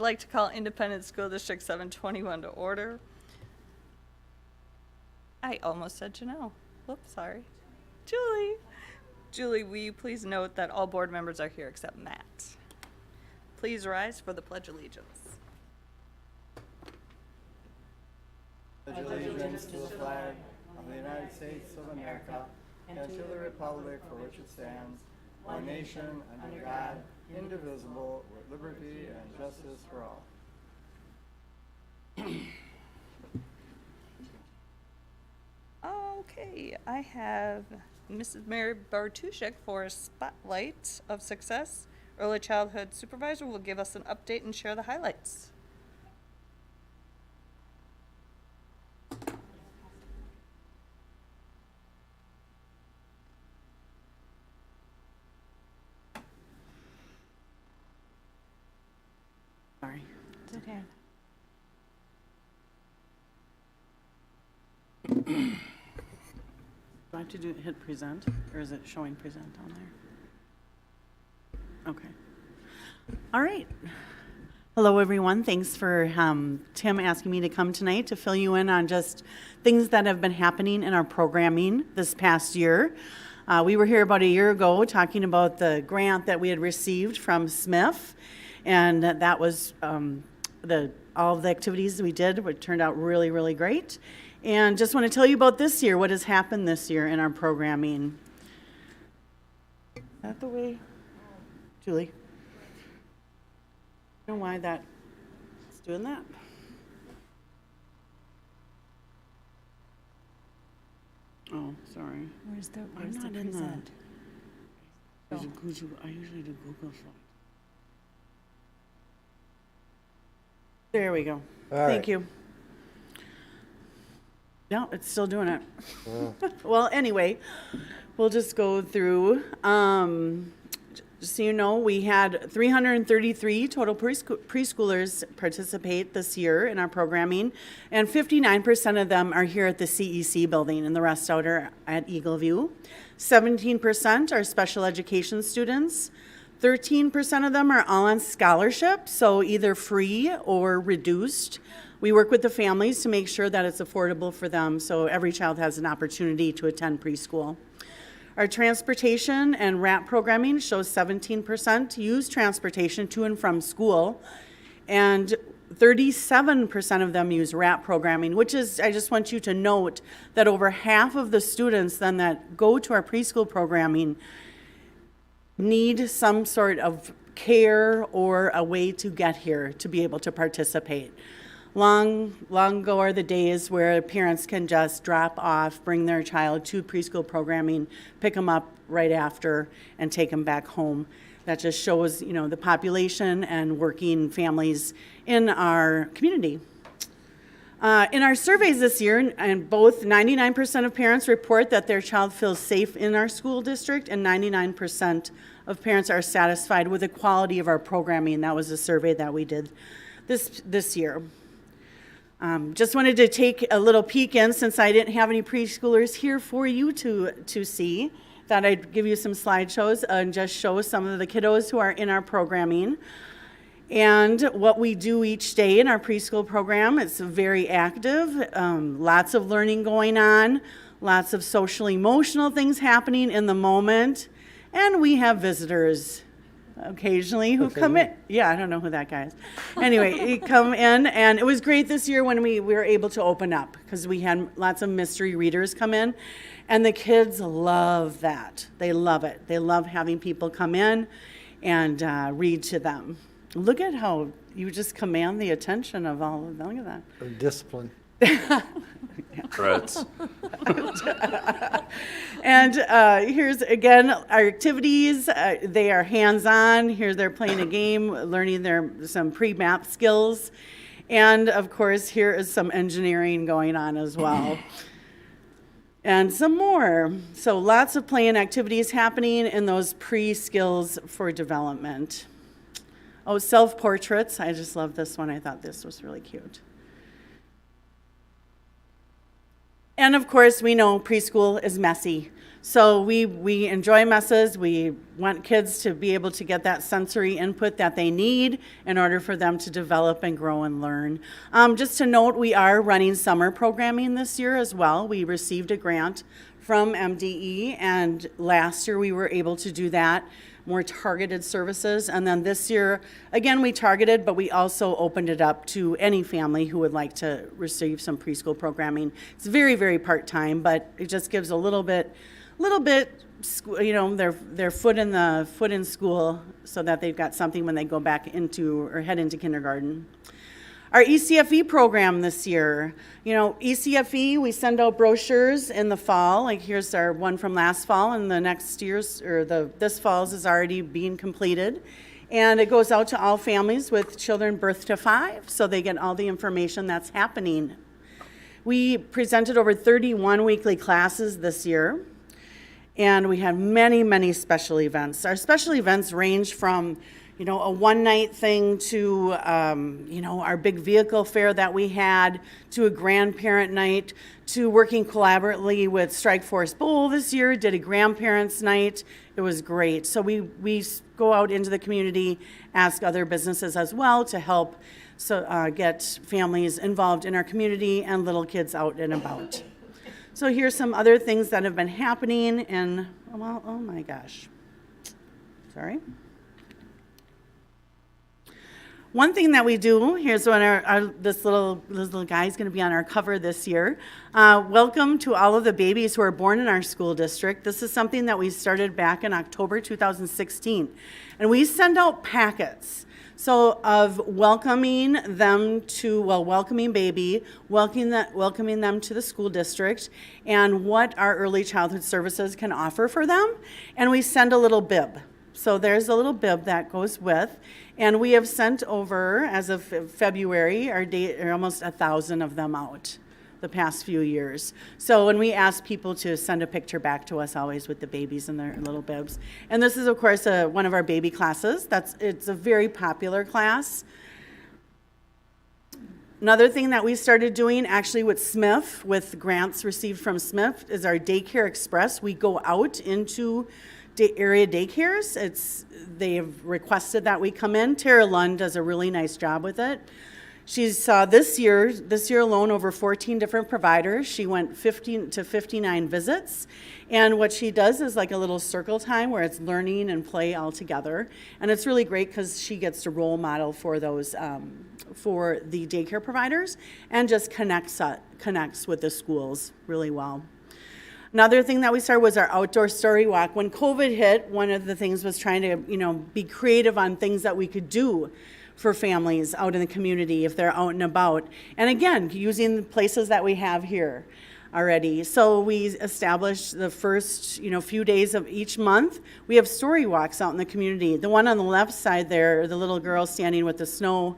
like to call Independent School District 721 to order. I almost said Janelle. Whoops, sorry. Julie. Julie, will you please note that all board members are here except Matt. Please rise for the Pledge of Allegiance. Pledge allegiance to the flag of the United States of America and to the republic for which it stands, one nation, under God, indivisible, with liberty and justice for all. Okay, I have Mrs. Mary Bartuszek for a spotlight of success. Early childhood supervisor will give us an update and share the highlights. Sorry. It's okay. Do I have to hit present, or is it showing present on there? Okay. All right. Hello, everyone. Thanks for Tim asking me to come tonight to fill you in on just things that have been happening in our programming this past year. We were here about a year ago talking about the grant that we had received from Smith, and that was all of the activities we did, which turned out really, really great. And just want to tell you about this year, what has happened this year in our programming. Is that the way, Julie? I don't know why that's doing that. Oh, sorry. Where's the I'm not in present? I usually do Google Slides. There we go. Thank you. No, it's still doing it. Well, anyway, we'll just go through. Just so you know, we had 333 total preschoolers participate this year in our programming, and 59% of them are here at the CEC building, and the rest out are at Eagle View. 17% are special education students. 13% of them are all on scholarship, so either free or reduced. We work with the families to make sure that it's affordable for them, so every child has an opportunity to attend preschool. Our transportation and RAP programming shows 17% use transportation to and from school, and 37% of them use RAP programming, which is, I just want you to note that over half of the students then that go to our preschool programming need some sort of care or a way to get here to be able to participate. Long ago are the days where parents can just drop off, bring their child to preschool programming, pick them up right after, and take them back home. That just shows, the population and working families in our community. In our surveys this year, and both 99% of parents report that their child feels safe in our school district, and 99% of parents are satisfied with the quality of our programming. That was a survey that we did this year. Just wanted to take a little peek in, since I didn't have any preschoolers here for you to see. Thought I'd give you some slideshows and just show some of the kiddos who are in our programming. And what we do each day in our preschool program, it's very active, lots of learning going on, lots of social emotional things happening in the moment, and we have visitors occasionally who come in. Yeah, I don't know who that guy is. Anyway, he come in, and it was great this year when we were able to open up, because we had lots of mystery readers come in, and the kids love that. They love it. They love having people come in and read to them. Look at how you just command the attention of all of them. Look at that. Discipline. Threats. And here's, again, our activities. They are hands-on. Here they're playing a game, learning some pre-map skills. And, of course, here is some engineering going on as well. And some more. So lots of playing activities happening in those pre-skills for development. Oh, self-portraits. I just love this one. I thought this was really cute. And of course, we know preschool is messy. So we enjoy messes. We want kids to be able to get that sensory input that they need in order for them to develop and grow and learn. Just to note, we are running summer programming this year as well. We received a grant from MDE, and last year we were able to do that, more targeted services. And then this year, again, we targeted, but we also opened it up to any family who would like to receive some preschool programming. It's very, very part-time, but it just gives a little bit, you know, their foot in school, so that they've got something when they go back into or head into kindergarten. Our ECFE program this year, you know, ECFE, we send out brochures in the fall. Like here's our one from last fall, and the next year's, or this fall's is already being completed. And it goes out to all families with children birth to 5, so they get all the information that's happening. We presented over 31 weekly classes this year, and we had many, many special events. Our special events range from, you know, a one-night thing to, you know, our big vehicle fair that we had, to a grandparent night, to working collaboratively with Strike Force Bowl this year, did a grandparents night. It was great. So we go out into the community, ask other businesses as well to help get families involved in our community and little kids out and about. So here's some other things that have been happening, and, well, oh my gosh. Sorry. One thing that we do, here's when this little guy's going to be on our cover this year. Welcome to all of the babies who are born in our school district. This is something that we started back in October 2016. And we send out packets. So of welcoming them to, welcoming baby, welcoming them to the school district, and what our early childhood services can offer for them. And we send a little bib. So there's a little bib that goes with, and we have sent over, as of February, almost 1,000 of them out the past few years. So when we ask people to send a picture back to us, always with the babies and their little bibs. And this is, of course, one of our baby classes. It's a very popular class. Another thing that we started doing, actually with Smith, with grants received from Smith, is our Daycare Express. We go out into area daycares. They have requested that we come in. Tara Lund does a really nice job with it. She's this year alone, over 14 different providers. She went 15 to 59 visits. And what she does is like a little circle time where it's learning and play all together. And it's really great because she gets to role model for those, for the daycare providers, and just connects with the schools really well. Another thing that we started was our outdoor story walk. When COVID hit, one of the things was trying to, you know, be creative on things that we could do for families out in the community if they're out and about. And again, using the places that we have here already. So we established the first, you know, few days of each month. We have story walks out in the community. The one on the left side there, the little girl standing with the snow,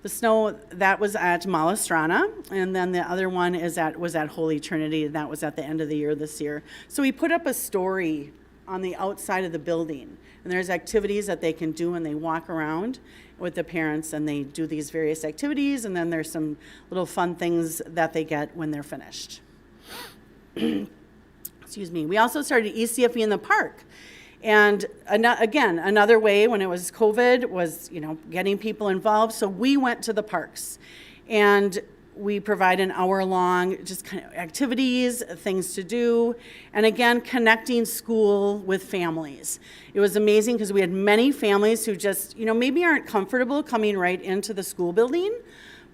that was at Malastrana, and then the other one was at Holy Trinity, and that was at the end of the year this year. So we put up a story on the outside of the building, and there's activities that they can do, and they walk around with the parents, and they do these various activities, and then there's some little fun things that they get when they're finished. Excuse me. We also started ECFE in the park. And again, another way when it was COVID was, you know, getting people involved. So we went to the parks, and we provide an hour-long just kind of activities, things to do, and again, connecting school with families. It was amazing because we had many families who just, you know, maybe aren't comfortable coming right into the school building,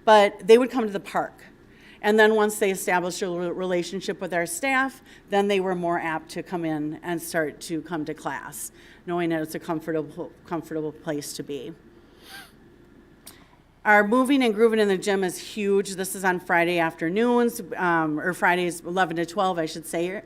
but they would come to the park. And then once they established a relationship with our staff, then they were more apt to come in and start to come to class, knowing that it's a comfortable place to be. Our moving and grooving in the gym is huge. This is on Friday afternoons, or Fridays 11 to 12, I should say.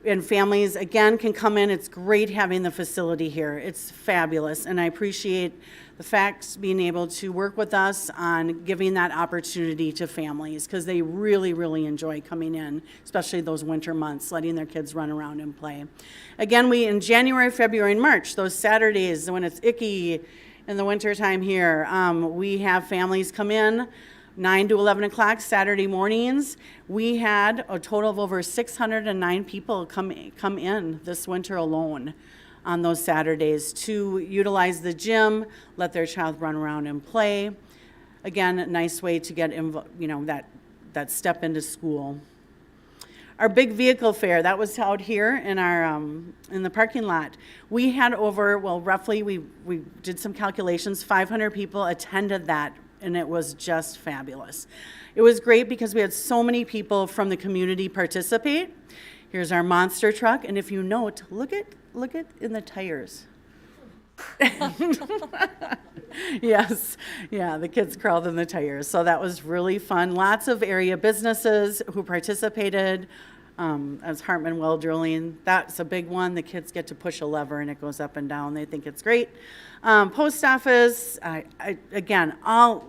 And families, again, can come in. It's great having the facility here. It's fabulous, and I appreciate the facts being able to work with us on giving that opportunity to families, because they really, really enjoy coming in, especially those winter months, letting their kids run around and play. Again, in January, February, and March, those Saturdays when it's icky in the wintertime here, we have families come in 9 to 11 o'clock Saturday mornings. We had a total of over 609 people come in this winter alone on those Saturdays to utilize the gym, let their child run around and play. Again, a nice way to get that step into school. Our big vehicle fair, that was held here in our in the parking lot. We had over, well, roughly, we did some calculations, 500 people attended that, and it was just fabulous. It was great because we had so many people from the community participate. Here's our monster truck, and if you note, look at in the tires. Yes, yeah, the kids crawled in the tires, so that was really fun. Lots of area businesses who participated. As Hartman Well Drilling, that's a big one. The kids get to push a lever and it goes up and down. They think it's great. Post office, again,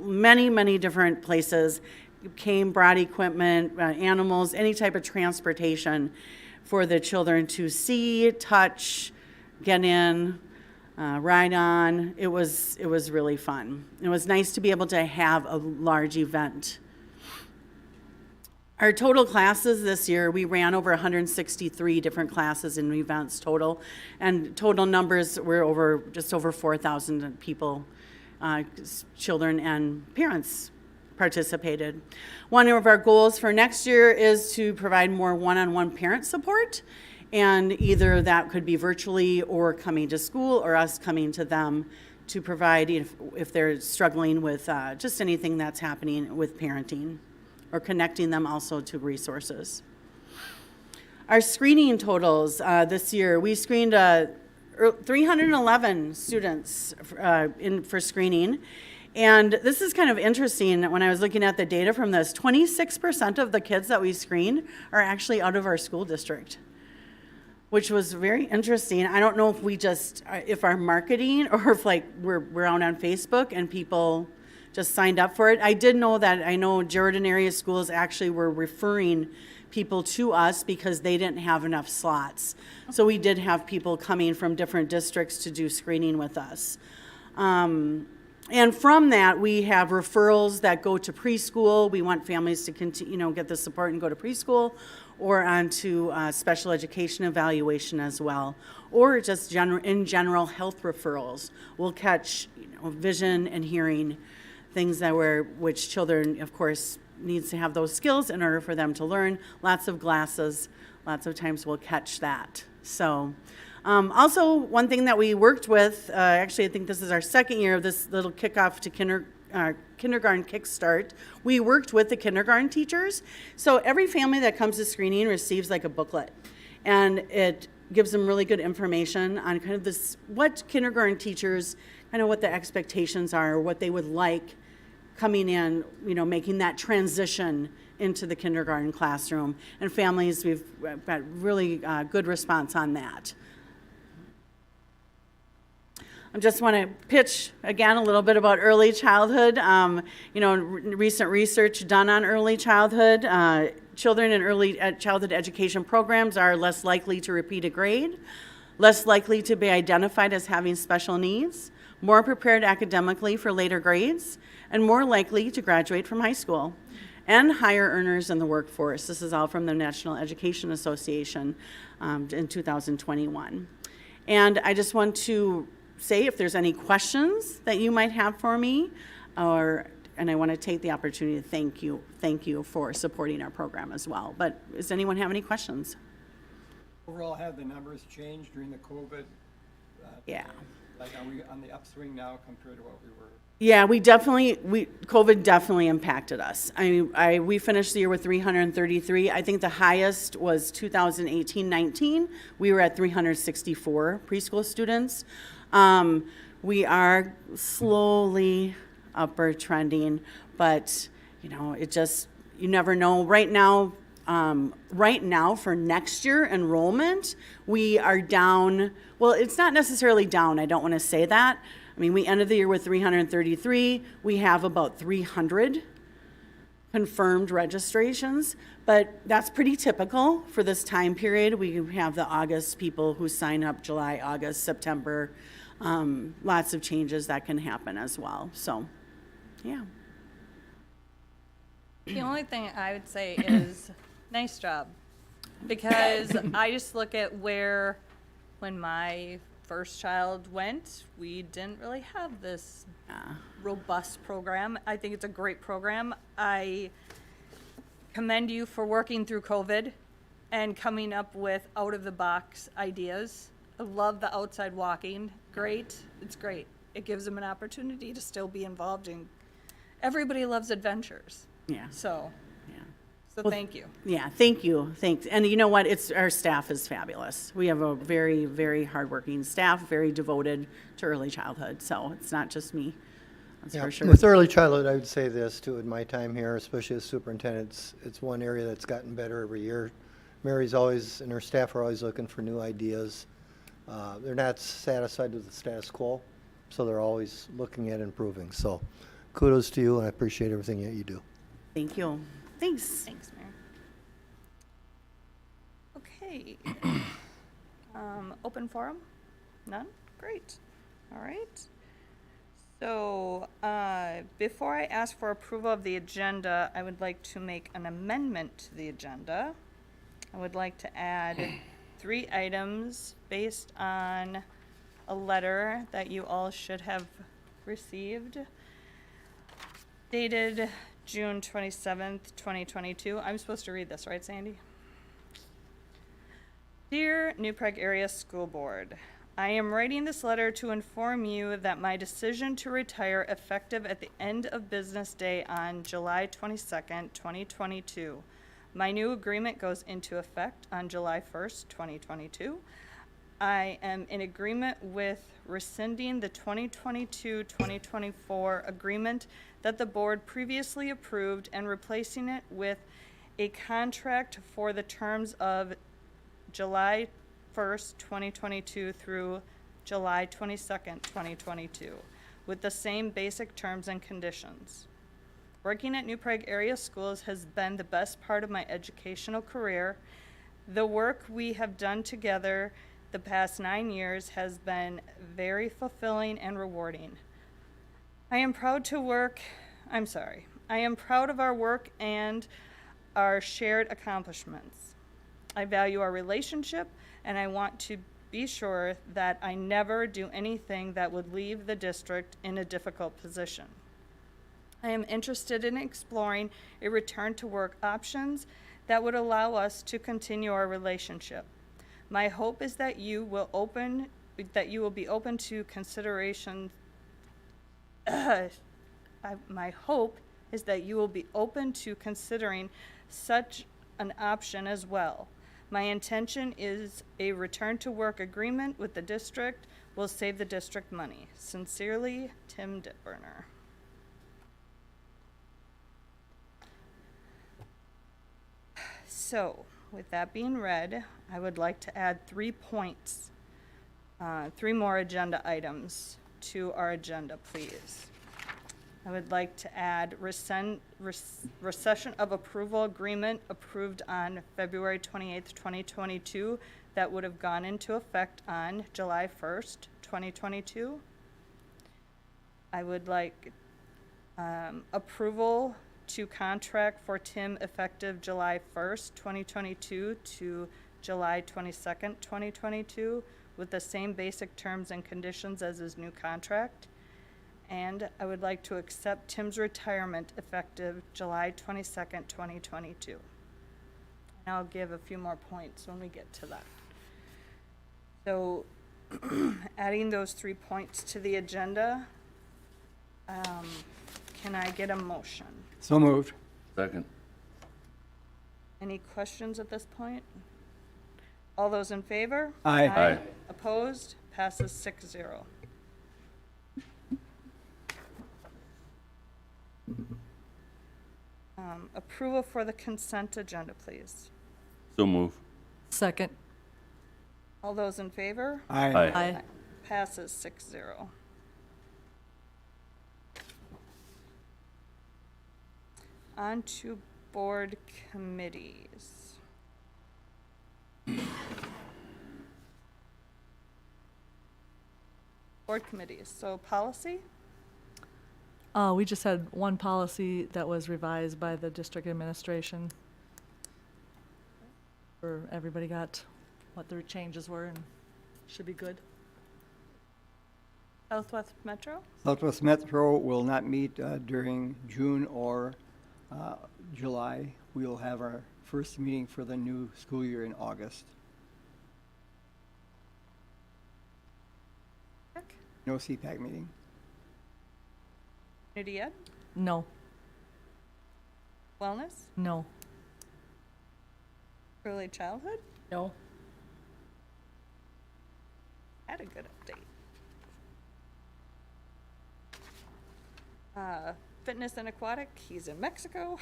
many different places came, brought equipment, animals, any type of transportation for the children to see, touch, get in, ride on. It was really fun. It was nice to be able to have a large event. Our total classes this year, we ran over 163 different classes and events total, and total numbers were just over 4,000 people, children and parents participated. One of our goals for next year is to provide more one-on-one parent support, and either that could be virtually or coming to school or us coming to them to provide if they're struggling with just anything that's happening with parenting, or connecting them also to resources. Our screening totals this year, we screened 311 students for screening. And this is kind of interesting. When I was looking at the data from this, 26% of the kids that we screened are actually out of our school district, which was very interesting. I don't know if our marketing or if we're out on Facebook and people just signed up for it. I know Jordan area schools actually were referring people to us because they didn't have enough slots. So we did have people coming from different districts to do screening with us. And from that, we have referrals that go to preschool. We want families to continue, get the support and go to preschool, or onto special education evaluation as well, or just in general health referrals. We'll catch vision and hearing, things which children, of course, needs to have those skills in order for them to learn. Lots of glasses, lots of times we'll catch that. So also one thing that we worked with, actually I think this is our second year of this little kickoff to kindergarten kickstart. We worked with the kindergarten teachers. So every family that comes to screening receives like a booklet, and it gives them really good information on kind of what kindergarten teachers, kind of what the expectations are, what they would like coming in, making that transition into the kindergarten classroom. And families, we've got really good response on that. I just want to pitch again a little bit about early childhood. Recent research done on early childhood. Children in early childhood education programs are less likely to repeat a grade, less likely to be identified as having special needs, more prepared academically for later grades, and more likely to graduate from high school, and higher earners in the workforce. This is all from the National Education Association in 2021. And I just want to say if there's any questions that you might have for me, and I want to take the opportunity to thank you for supporting our program as well. But does anyone have any questions? Overall, have the numbers changed during the COVID? Yeah. Are we on the upswing now compared to what we were? Yeah, COVID definitely impacted us. We finished the year with 333. I think the highest was 2018-19. We were at 364 preschool students. We are slowly upward trending, but you never know. Right now for next year enrollment, we are down. Well, it's not necessarily down. I don't want to say that. We ended the year with 333. We have about 300 confirmed registrations, but that's pretty typical for this time period. We have the August people who sign up, July, August, September. Lots of changes that can happen as well. So, yeah. The only thing I would say is, nice job. Because I just look at where, when my first child went, we didn't really have this robust program. I think it's a great program. I commend you for working through COVID and coming up with out-of-the-box ideas. I love the outside walking. Great. It's great. It gives them an opportunity to still be involved in. Everybody loves adventures. Yeah. So Well, thank you. Yeah, thank you, thanks. And you know what, our staff is fabulous. We have a very, very hardworking staff, very devoted to early childhood, so it's not just me, that's Yeah, for sure. with early childhood, I would say this too, in my time here, especially as superintendent, it's one area that's gotten better every year. Mary's always, and her staff are always looking for new ideas. They're not satisfied with the status quo, so they're always looking at improving. So kudos to you, and I appreciate everything that you do. Thank you, thanks. Thanks, Mayor. Okay. Open forum? None? Great. All right. So, before I ask for approval of the agenda, I would like to make an amendment to the agenda. I would like to add 3 items based on a letter that you all should have received, dated June 27th, 2022. I'm supposed to read this, right, Sandy? Dear New Prague Area School Board, I am writing this letter to inform you that my decision to retire effective at the end of business day on July 22nd, 2022. My new agreement goes into effect on July 1st, 2022. I am in agreement with rescinding the 2022-2024 agreement that the board previously approved and replacing it with a contract for the terms of July 1st, 2022 through July 22nd, 2022, with the same basic terms and conditions. Working at New Prague Area Schools has been the best part of my educational career. The work we have done together the past 9 years has been very fulfilling and rewarding. I am proud of our work and our shared accomplishments. I value our relationship, and I want to be sure that I never do anything that would leave the district in a difficult position. I am interested in exploring a return to work options that would allow us to continue our relationship. My hope is that you will be open to consideration. My hope is that you will be open to considering such an option as well. My intention is a return to work agreement with the district will save the district money. Sincerely, Tim Ditburner. So, with that being read, I would like to add 3 points, 3 more agenda items to our agenda, please. I would like to add recession of approval agreement approved on February 28th, 2022 that would have gone into effect on July 1st, 2022. I would like approval to contract for Tim effective July 1st, 2022 to July 22nd, 2022 with the same basic terms and conditions as his new contract. And I would like to accept Tim's retirement effective July 22nd, 2022. And I'll give a few more points when we get to that. So adding those 3 points to the agenda, can I get a motion? So moved. Second. Any questions at this point? All those in favor? Aye. Aye. Opposed? Passes 6-0. Approval for the consent agenda, please. So move. Second. All those in favor? Aye. Aye. Passes 6-0. On to board committees. Board committees, so policy? We just had one policy that was revised by the district administration. Where everybody got what their changes were and should be good. Southwest Metro? Southwest Metro will not meet during June or July. We will have our first meeting for the new school year in August. No CPAC meeting. Community Ed? No, Wellness? no. Early Childhood? No. Had a good update. Fitness and Aquatic, he's in Mexico.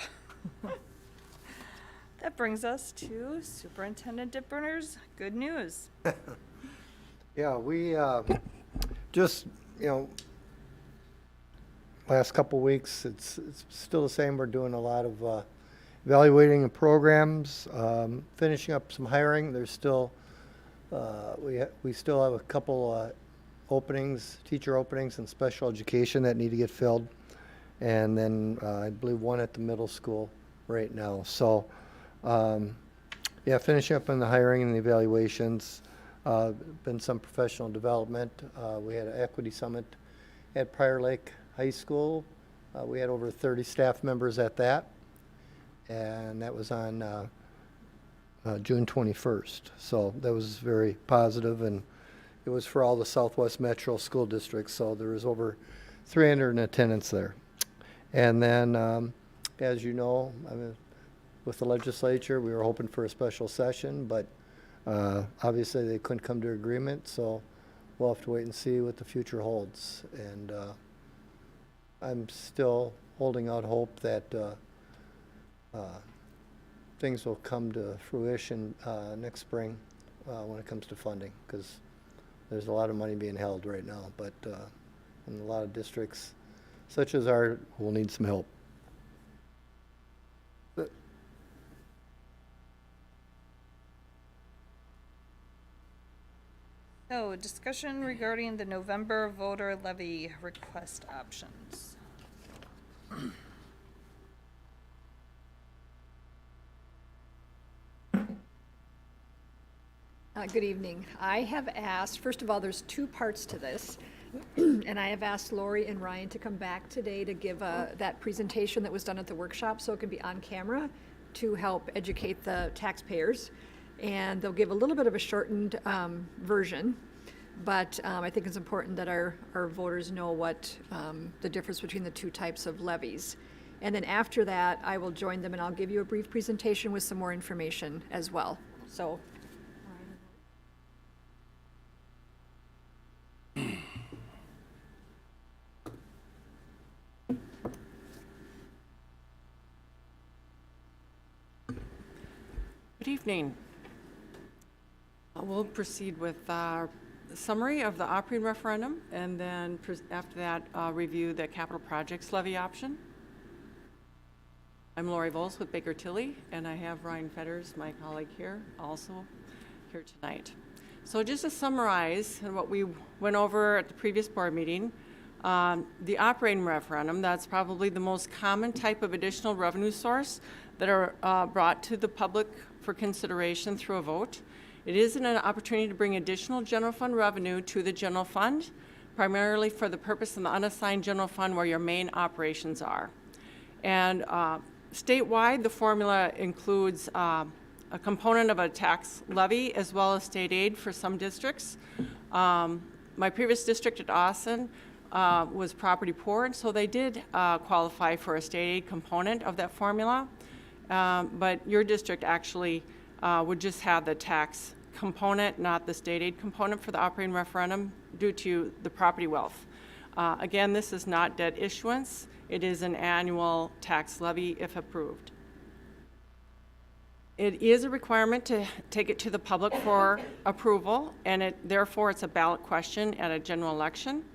That brings us to Superintendent Dipburner's good news. Yeah, we just, last couple weeks, it's still the same. We're doing a lot of evaluating the programs, finishing up some hiring. There's still, we still have a couple openings, teacher openings in special education that need to get filled. And then I believe one at the middle school right now. So, yeah, finishing up on the hiring and the evaluations. Been some professional development. We had an equity summit at Prior Lake High School. We had over 30 staff members at that. And that was on June 21st. So that was very positive, and it was for all the Southwest Metro school districts. So there was over 300 in attendance there. And then, as you know, with the legislature, we were hoping for a special session, but obviously they couldn't come to agreement, so we'll have to wait and see what the future holds. And I'm still holding out hope that things will come to fruition next spring when it comes to funding, because there's a lot of money being held right now, but in a lot of districts, such as ours, will need some help. So, discussion regarding the November voter levy request options. Good evening. I have asked, first of all, there's two parts to this. And I have asked Lori and Ryan to come back today to give that presentation that was done at the workshop so it can be on camera to help educate the taxpayers. And they'll give a little bit of a shortened version, but I think it's important that our voters know what the difference between the two types of levies. And then after that, I will join them and I'll give you a brief presentation with some more information as well. So. Good evening. We'll proceed with a summary of the operating referendum, and then after that, review the capital projects levy option. I'm Lori Vols with Baker Tilly, and I have Ryan Fetters, my colleague here, also here tonight. So just to summarize what we went over at the previous board meeting, the operating referendum, that's probably the most common type of additional revenue source that are brought to the public for consideration through a vote. It is an opportunity to bring additional general fund revenue to the general fund, primarily for the purpose of the unassigned general fund where your main operations are. And statewide, the formula includes a component of a tax levy as well as state aid for some districts. My previous district at Austin was property poor, and so they did qualify for a state aid component of that formula. But your district actually would just have the tax component, not the state aid component for the operating referendum due to the property wealth. Again, this is not debt issuance. It is an annual tax levy if approved. It is a requirement to take it to the public for approval, and therefore it's a ballot question at a general election.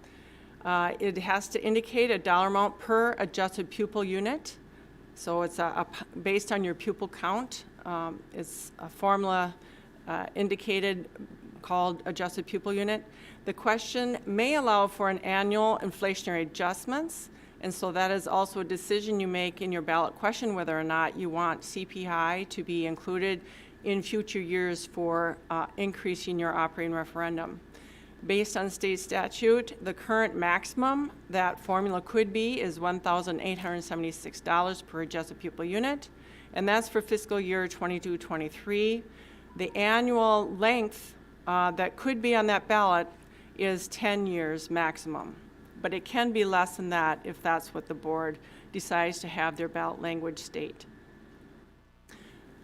It has to indicate a dollar amount per adjusted pupil unit. So it's based on your pupil count. It's a formula indicated called adjusted pupil unit. The question may allow for an annual inflationary adjustments, And so that is also a decision you make in your ballot question whether or not you want CPI to be included in future years for increasing your operating referendum. Based on state statute, the current maximum that formula could be is $1,876 per adjusted pupil unit, and that's for fiscal year 22-23. The annual length that could be on that ballot is 10 years maximum, but it can be less than that if that's what the board decides to have their ballot language state.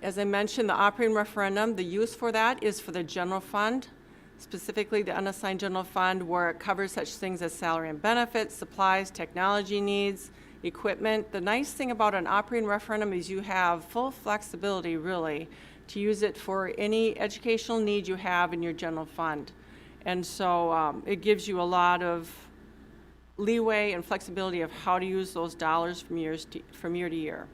As I mentioned, the operating referendum, the use for that is for the general fund, specifically the unassigned general fund, where it covers such things as salary and benefits, supplies, technology needs, equipment. The nice thing about an operating referendum is you have full flexibility, really, to use it for any educational need you have in your general fund. And so it gives you a lot of leeway and flexibility of how to use those dollars from year to year.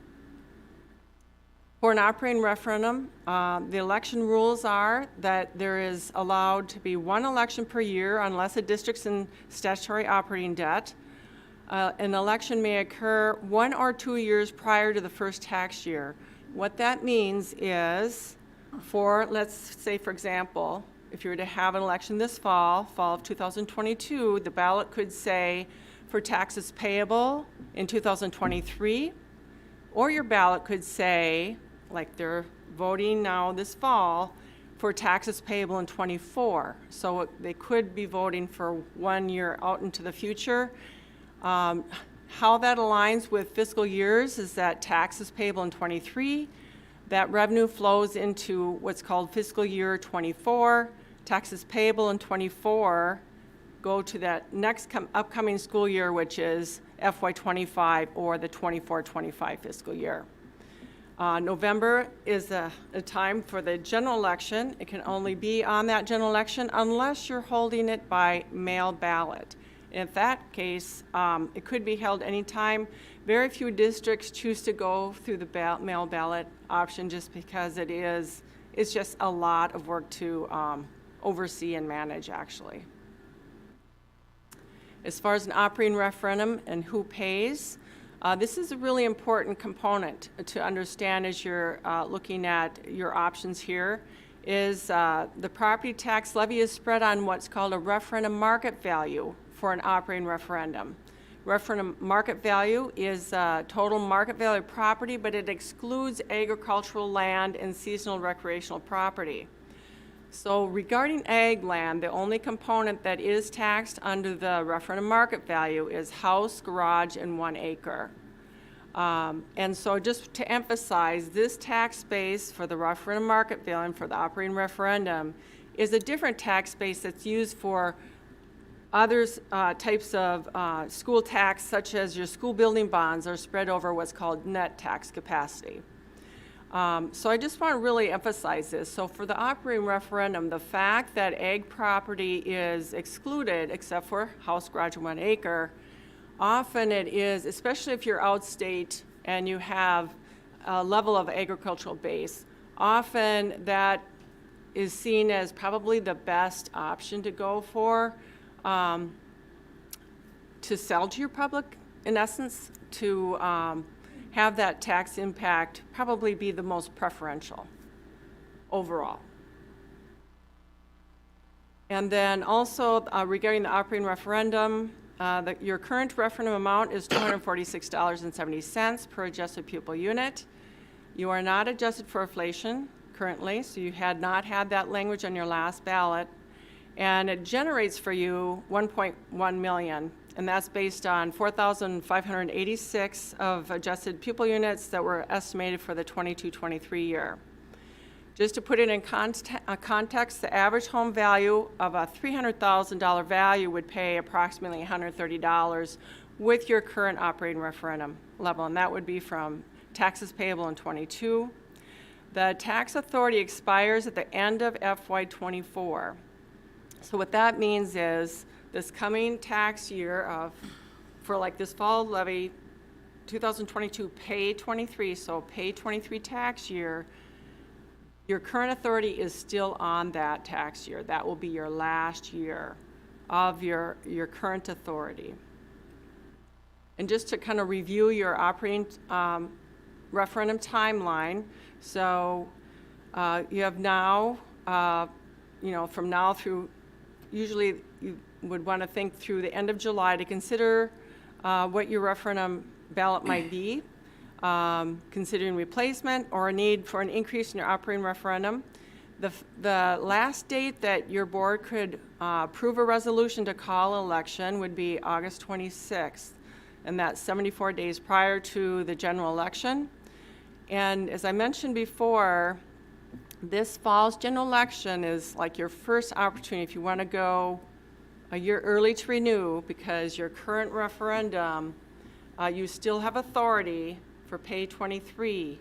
For an operating referendum, the election rules are that there is allowed to be one election per year unless a district's in statutory operating debt. An election may occur 1 or 2 years prior to the first tax year. What that means is, let's say, for example, if you were to have an election this fall of 2022, the ballot could say for taxes payable in 2023, or your ballot could say, like they're voting now this fall, for taxes payable in 24. So they could be voting for 1 year out into the future. How that aligns with fiscal years is that taxes payable in 23, that revenue flows into what's called fiscal year 24. Taxes payable in 24 go to that next upcoming school year, which is FY25 or the 24-25 fiscal year. November is a time for the general election. It can only be on that general election unless you're holding it by mail ballot. In that case, it could be held anytime. Very few districts choose to go through the mail ballot option just because it's just a lot of work to oversee and manage, actually. As far as an operating referendum and who pays, this is a really important component to understand as you're looking at your options here, is the property tax levy is spread on what's called a referendum market value for an operating referendum. Referendum market value is total market value of property, but it excludes agricultural land and seasonal recreational property. So regarding ag land, the only component that is taxed under the referendum market value is house, garage, and 1 acre. And so just to emphasize, this tax base for the referendum market value and for the operating referendum is a different tax base that's used for other types of school tax, such as your school building bonds, are spread over what's called net tax capacity. So I just want to really emphasize this. So for the operating referendum, the fact that ag property is excluded except for house, garage, and 1 acre, often it is, especially if you're outstate and you have a level of agricultural base, often that is seen as probably the best option to go for, to sell to your public, in essence, to have that tax impact probably be the most preferential overall. And then also regarding the operating referendum, your current referendum amount is $246.70 per adjusted pupil unit. You are not adjusted for inflation currently, so you had not had that language on your last ballot. And it generates for you $1.1 million, and that's based on 4,586 of adjusted pupil units that were estimated for the 22-23 year. Just to put it in context, the average home value of a $300,000 value would pay approximately $130 with your current operating referendum level, and that would be from taxes payable in 22. The tax authority expires at the end of FY24. So what that means is this coming tax year for like this fall levy, 2022 pay 23, so pay 23 tax year, your current authority is still on that tax year. That will be your last year of your current authority. And just to kind of review your operating referendum timeline, so you have now, from now through, usually you would want to think through the end of July to consider what your referendum ballot might be, considering replacement or a need for an increase in your operating referendum. The last date that your board could approve a resolution to call an election would be August 26th, and that's 74 days prior to the general election. And as I mentioned before, this fall's general election is like your first opportunity if you want to go a year early to renew, because your current referendum, you still have authority for pay 23.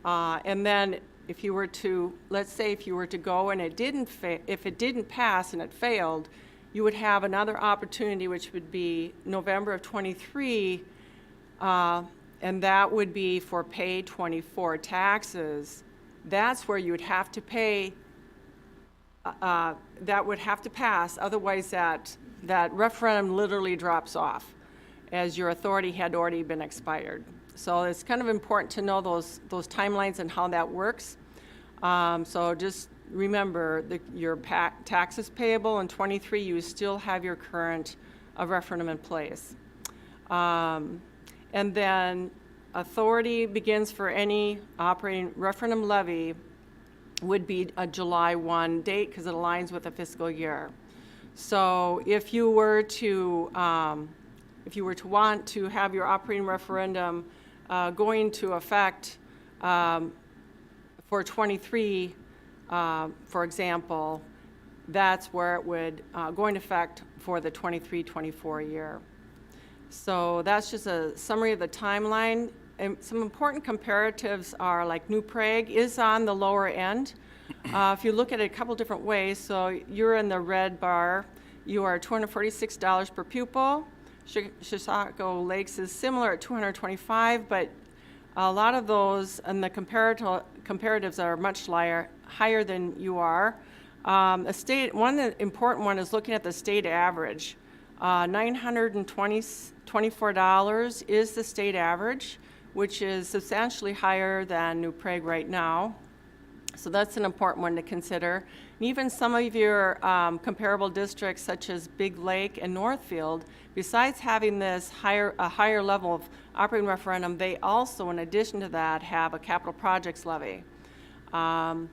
And then if you were to, let's say if you were to go and if it didn't pass and it failed, you would have another opportunity, which would be November of 23, and that would be for pay 24 taxes. That's where you would have to pay, that would have to pass, otherwise that referendum literally drops off, as your authority had already been expired. So it's kind of important to know those timelines and how that works. So just remember, your taxes payable in 23, you still have your current referendum in place. And then authority begins for any operating referendum levy would be a July 1 date, because it aligns with the fiscal year. So if you were to want to have your operating referendum go into effect for 23, for example, that's where it would go into effect for the 23-24 year. So that's just a summary of the timeline. And some important comparatives are like New Prague is on the lower end. If you look at it a couple different ways, so you're in the red bar, you are $246 per pupil. Chisago Lakes is similar at $225, but a lot of those and the comparatives are much higher than you are. One important one is looking at the state average. $924 is the state average, which is substantially higher than New Prague right now. So that's an important one to consider. And even some of your comparable districts, such as Big Lake and Northfield, besides having this a higher level of operating referendum, they also, in addition to that, have a capital projects levy. We'll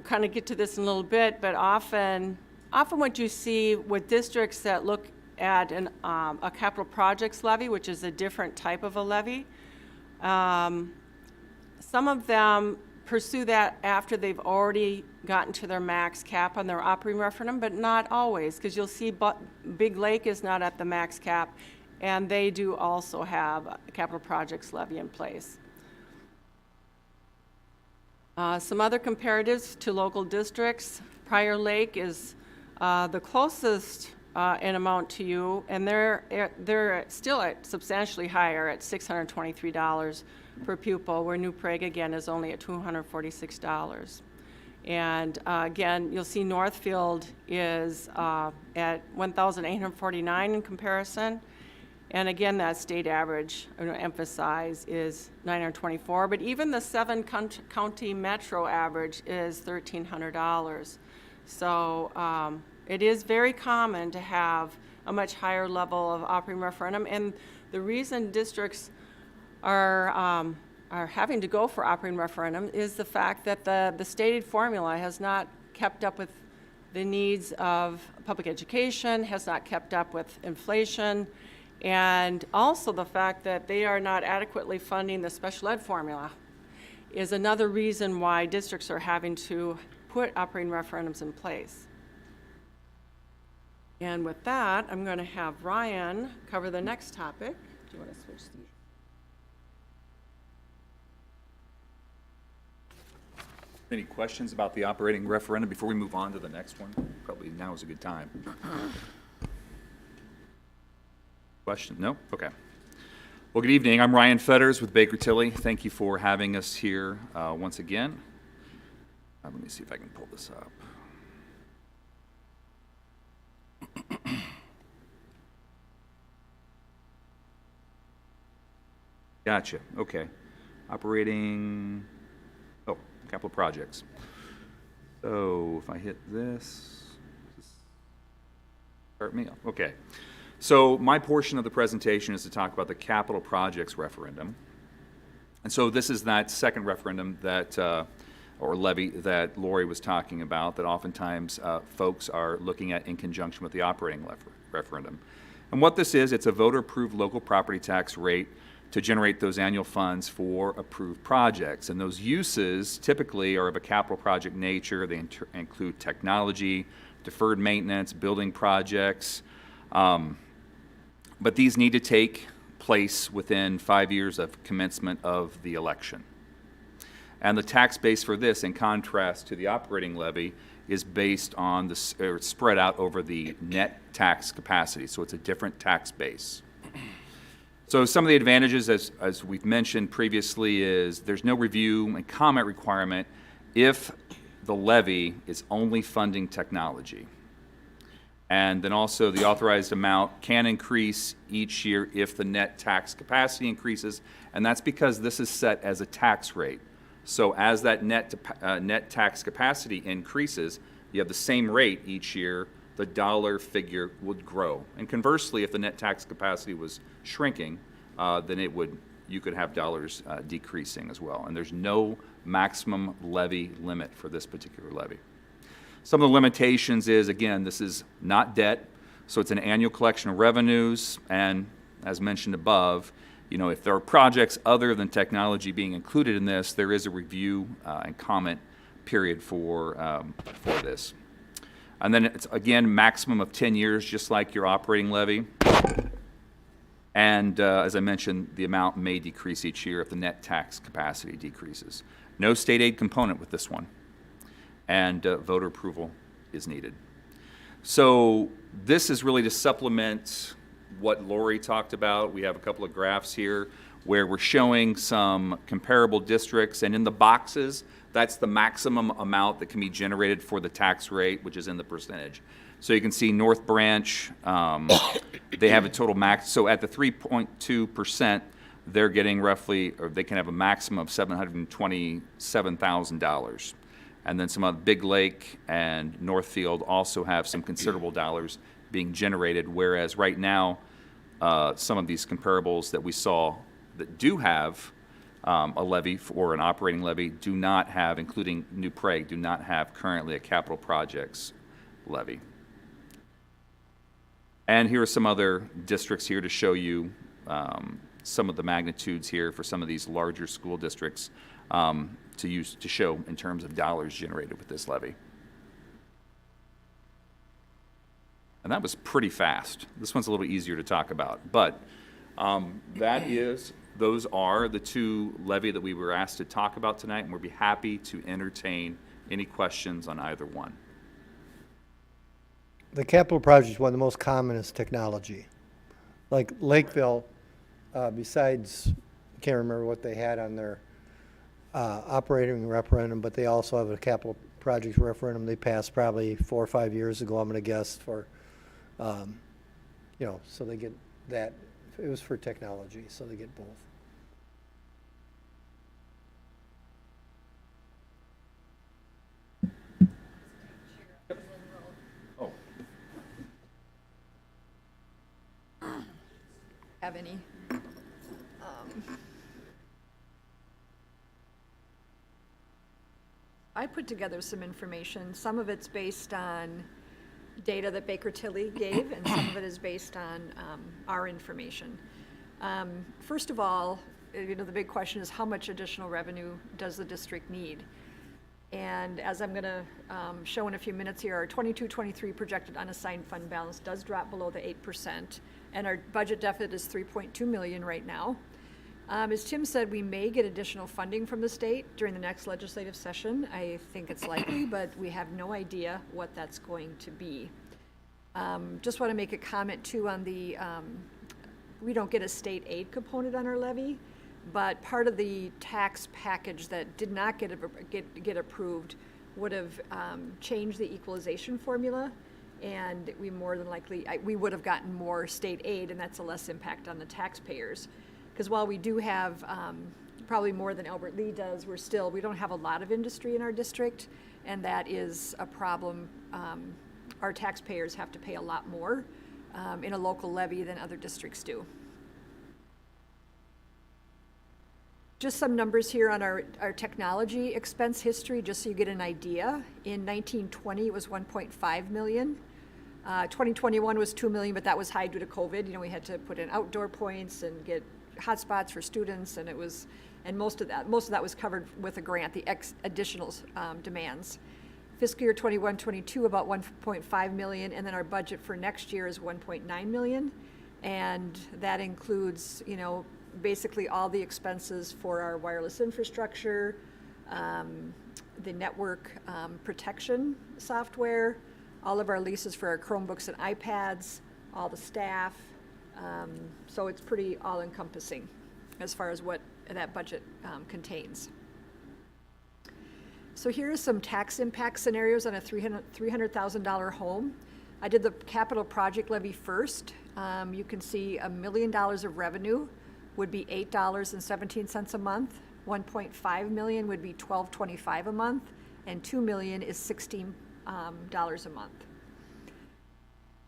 kind of get to this in a little bit, but often what you see with districts that look at a capital projects levy, which is a different type of a levy, some of them pursue that after they've already gotten to their max cap on their operating referendum, but not always, because you'll see Big Lake is not at the max cap, and they do also have a capital projects levy in place. Some other comparatives to local districts. Prior Lake is the closest in amount to you, and they're still at substantially higher at $623 per pupil, where New Prague again is only at $246. And again, you'll see Northfield is at $1,849 in comparison. And again, that state average, I'm going to emphasize, is $924. But even the 7-county metro average is $1,300. So it is very common to have a much higher level of operating referendum. And the reason districts are having to go for operating referendum is the fact that the stated formula has not kept up with the needs of public education, has not kept up with inflation, and also the fact that they are not adequately funding the special ed formula is another reason why districts are having to put operating referendums in place. And with that, I'm going to have Ryan cover the next topic. Do you want to switch these? Any questions about the operating referendum before we move on to the next one? Probably now is a good time. Question? No? Okay. Well, good evening. I'm Ryan Fetters with Baker Tilly. Thank you for having us here once again. Let me see if I can pull this up. Gotcha, okay. Operating, oh, capital projects. So if I hit this, start me off, okay. So my portion of the presentation is to talk about the capital projects referendum. And so this is that second referendum that, or levy that Lori was talking about, that oftentimes folks are looking at in conjunction with the operating referendum. And what this is, it's a voter-approved local property tax rate to generate those annual funds for approved projects. And those uses typically are of a capital project nature. They include technology, deferred maintenance, building projects. But these need to take place within 5 years of commencement of the election. And the tax base for this, in contrast to the operating levy, is based on the, or it's spread out over the net tax capacity. So it's a different tax base. So some of the advantages, as we've mentioned previously, is there's no review and comment requirement if the levy is only funding technology. And then also the authorized amount can increase each year if the net tax capacity increases, and that's because this is set as a tax rate. So as that net tax capacity increases, you have the same rate each year, the dollar figure would grow. And conversely, if the net tax capacity was shrinking, then you could have dollars decreasing as well. And there's no maximum levy limit for this particular levy. Some of the limitations is, again, this is not debt, so it's an annual collection of revenues, and as mentioned above, you know, if there are projects other than technology being included in this, there is a review and comment period for this. And then it's, again, maximum of 10 years, just like your operating levy. And as I mentioned, the amount may decrease each year if the net tax capacity decreases. No state aid component with this one. And voter approval is needed. So this is really to supplement what Lori talked about. We have a couple of graphs here where we're showing some comparable districts, and in the boxes, that's the maximum amount that can be generated for the tax rate, which is in the percentage. So you can see North Branch, they have a total max, so at the 3.2%, they're getting roughly, or they can have a maximum of $727,000. And then some of Big Lake and Northfield also have some considerable dollars being generated, whereas right now, some of these comparables that we saw that do have a levy or an operating levy do not have, including New Prague, do not have currently a capital projects levy. And here are some other districts here to show you some of the magnitudes here for some of these larger school districts to show in terms of dollars generated with this levy. And that was pretty fast. This one's a little easier to talk about, but those are the two levy that we were asked to talk about tonight, and we'll be happy to entertain any questions on either one. The capital project, one of the most common is technology. Like Lakeville, besides, I can't remember what they had on their operating referendum, but they also have a capital project referendum they passed probably 4 or 5 years ago, I'm going to guess, for, you know, so they get that. It was for technology, so they get both. Oh. Have any? I put together some information. Some of it's based on data that Baker Tilly gave, and some of it is based on our information. First of all, you know, the big question is how much additional revenue does the district need? And as I'm going to show in a few minutes here, our 22-23 projected unassigned fund balance does drop below the 8%, and our budget deficit is $3.2 million right now. As Tim said, we may get additional funding from the state during the next legislative session. I think it's likely, but we have no idea what that's going to be. Just want to make a comment too on the, we don't get a state aid component on our levy, but part of the tax package that did not get approved would have changed the equalization formula, and we more than likely, we would have gotten more state aid, and that's a less impact on the taxpayers. Because while we do have probably more than Albert Lee does, we don't have a lot of industry in our district, and that is a problem. Our taxpayers have to pay a lot more in a local levy than other districts do. Just some numbers here on our technology expense history, just so you get an idea. In 1920, it was 1.5 million. 2021 was 2 million, but that was high due to COVID. You know, we had to put in outdoor points and get hotspots for students, and most of that was covered with a grant, the additional demands. Fiscal year 21-22, about 1.5 million, and then our budget for next year is 1.9 million, and that includes, you know, basically all the expenses for our wireless infrastructure, the network protection software, all of our leases for our Chromebooks and iPads, all the staff. So it's pretty all-encompassing as far as what that budget contains. So here are some tax impact scenarios on a $300,000 home. I did the capital project levy first. You can see $1 million of revenue would be $8.17 a month. 1.5 million would be $12.25 a month, and 2 million is $16 a month.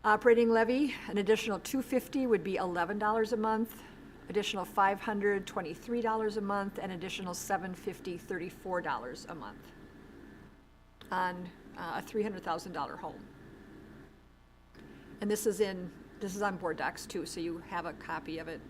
Operating levy, an additional $250 would be $11 a month, additional $500, $23 a month, and additional $750, $34 a month on a $300,000 home. And this is on board docs too, so you have a copy of it.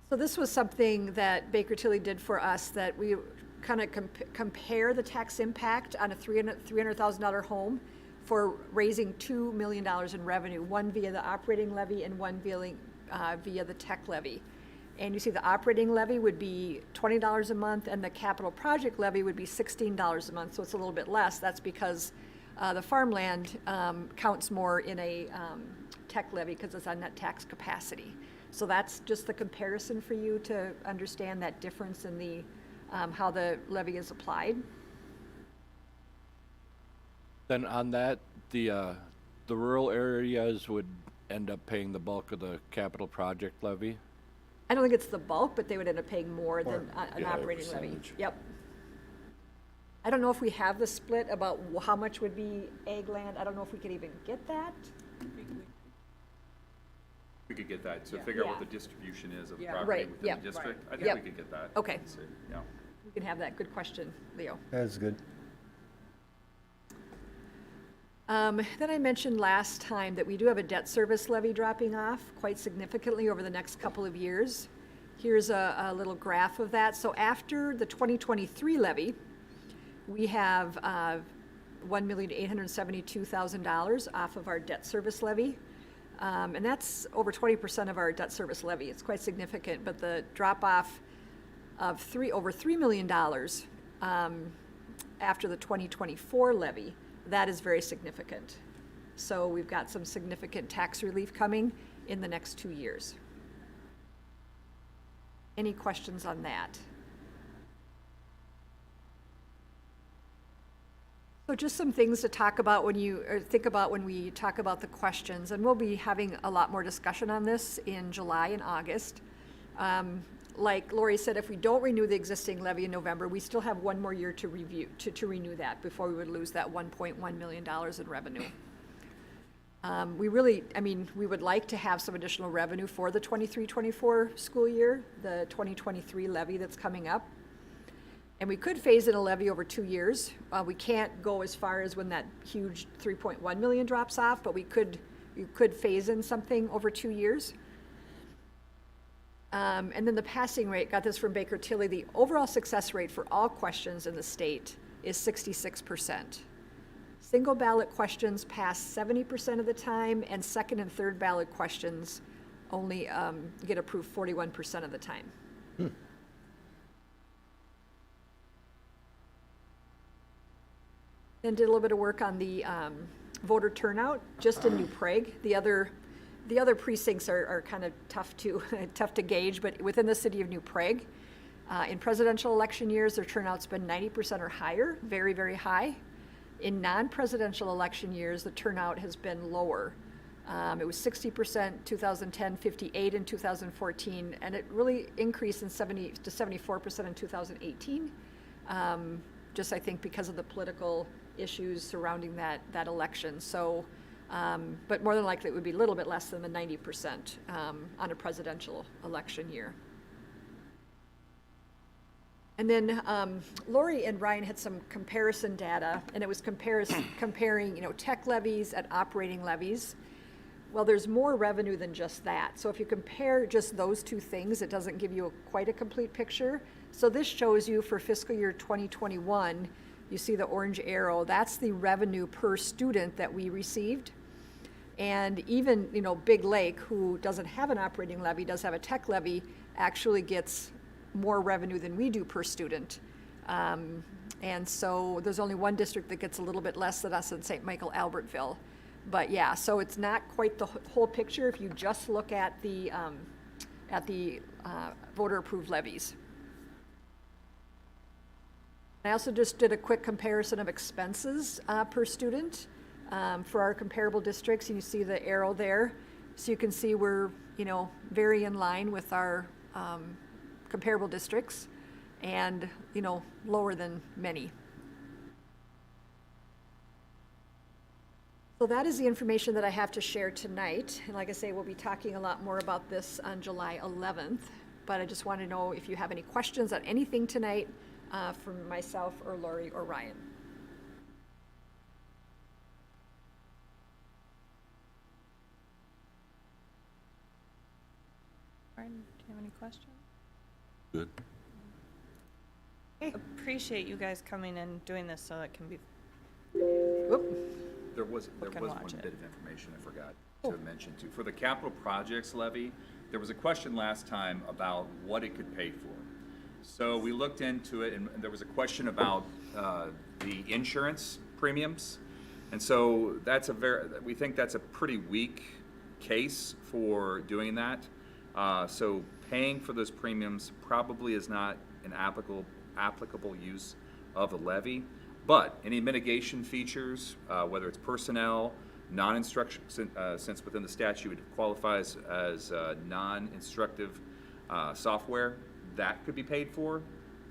So this was something that Baker Tilly did for us, that we kind of compare the tax impact on a $300,000 home for raising $2 million in revenue, one via the operating levy and one via the tech levy. And you see the operating levy would be $20 a month, and the capital project levy would be $16 a month, so it's a little bit less. That's because the farmland counts more in a tech levy because it's on net tax capacity. So that's just the comparison for you to understand that difference in the how the levy is applied. Then on that, the rural areas would end up paying the bulk of the capital project levy? I don't think it's the bulk, but they would end up paying more than an operating levy. percentage. Yep. I don't know if we have the split about how much would be ag land. I don't know if we could even get that. We could get that, to figure out what Yeah. the distribution is of Yeah. property Right, within yep. the district. I Yep. think we could get that. Okay. Let's see, yeah. We can have that. Good question, Leo. That's good. Then I mentioned last time that we do have a debt service levy dropping off quite significantly over the next couple of years. Here's a little graph of that. So after the 2023 levy, we have $1,872,000 off of our debt service levy. And that's over 20% of our debt service levy. It's quite significant, but the drop off of over $3 million after the 2024 levy, that is very significant. So we've got some significant tax relief coming in the next 2 years. Any questions on that? So just some things to talk about when think about when we talk about the questions, and we'll be having a lot more discussion on this in July and August. Like Lori said, if we don't renew the existing levy in November, we still have one more year to to renew that before we would lose that $1.1 million in revenue. We would like to have some additional revenue for the 23-24 school year, the 2023 levy that's coming up. And we could phase in a levy over 2 years. We can't go as far as when that huge 3.1 million drops off, but you could phase in something over 2 years. And then the passing rate, got this from Baker Tilly, the overall success rate for all questions in the state is 66%. Single ballot questions pass 70% of the time, and second and third ballot questions only get approved 41% of the time. Then did a little bit of work on the voter turnout, just in New Prague. The other precincts are kind of tough to gauge, but within the city of New Prague, in presidential election years, their turnout's been 90% or higher, very, very high. In non-presidential election years, the turnout has been lower. It was 60% 2010, 58 in 2014, and it really increased in 70 to 74% in 2018. Just I think because of the political issues surrounding that election. So, but more than likely it would be a little bit less than the 90% on a presidential election year. And then Lori and Ryan had some comparison data, and it was comparing, tech levies and operating levies. Well, there's more revenue than just that. So if you compare just those two things, it doesn't give you quite a complete picture. So this shows you for fiscal year 2021, you see the orange arrow, that's the revenue per student that we received. And even, Big Lake, who doesn't have an operating levy, does have a tech levy, actually gets more revenue than we do per student. And so there's only one district that gets a little bit less than us in St. Michael Albertville. But yeah, so it's not quite the whole picture if you just look at the voter-approved levies. I also just did a quick comparison of expenses per student for our comparable districts. You see the arrow there. So you can see we're, very in line with our comparable districts and, lower than many. So that is the information that I have to share tonight. And like I say, we'll be talking a lot more about this on July 11th. But I just want to know if you have any questions on anything tonight from myself or Lori or Ryan. Ryan, do you have any questions? Good. Appreciate you guys coming and doing this so it can be. There was can one watch it. bit of information I forgot to mention too. For the capital projects levy, there was a question last time about what it could pay for. So we looked into it, and there was a question about the insurance premiums. And so we think that's a pretty weak case for doing that. So paying for those premiums probably is not an applicable use of the levy. But any mitigation features, whether it's personnel, non-instruction, since within the statute it qualifies as non-instructive software, that could be paid for.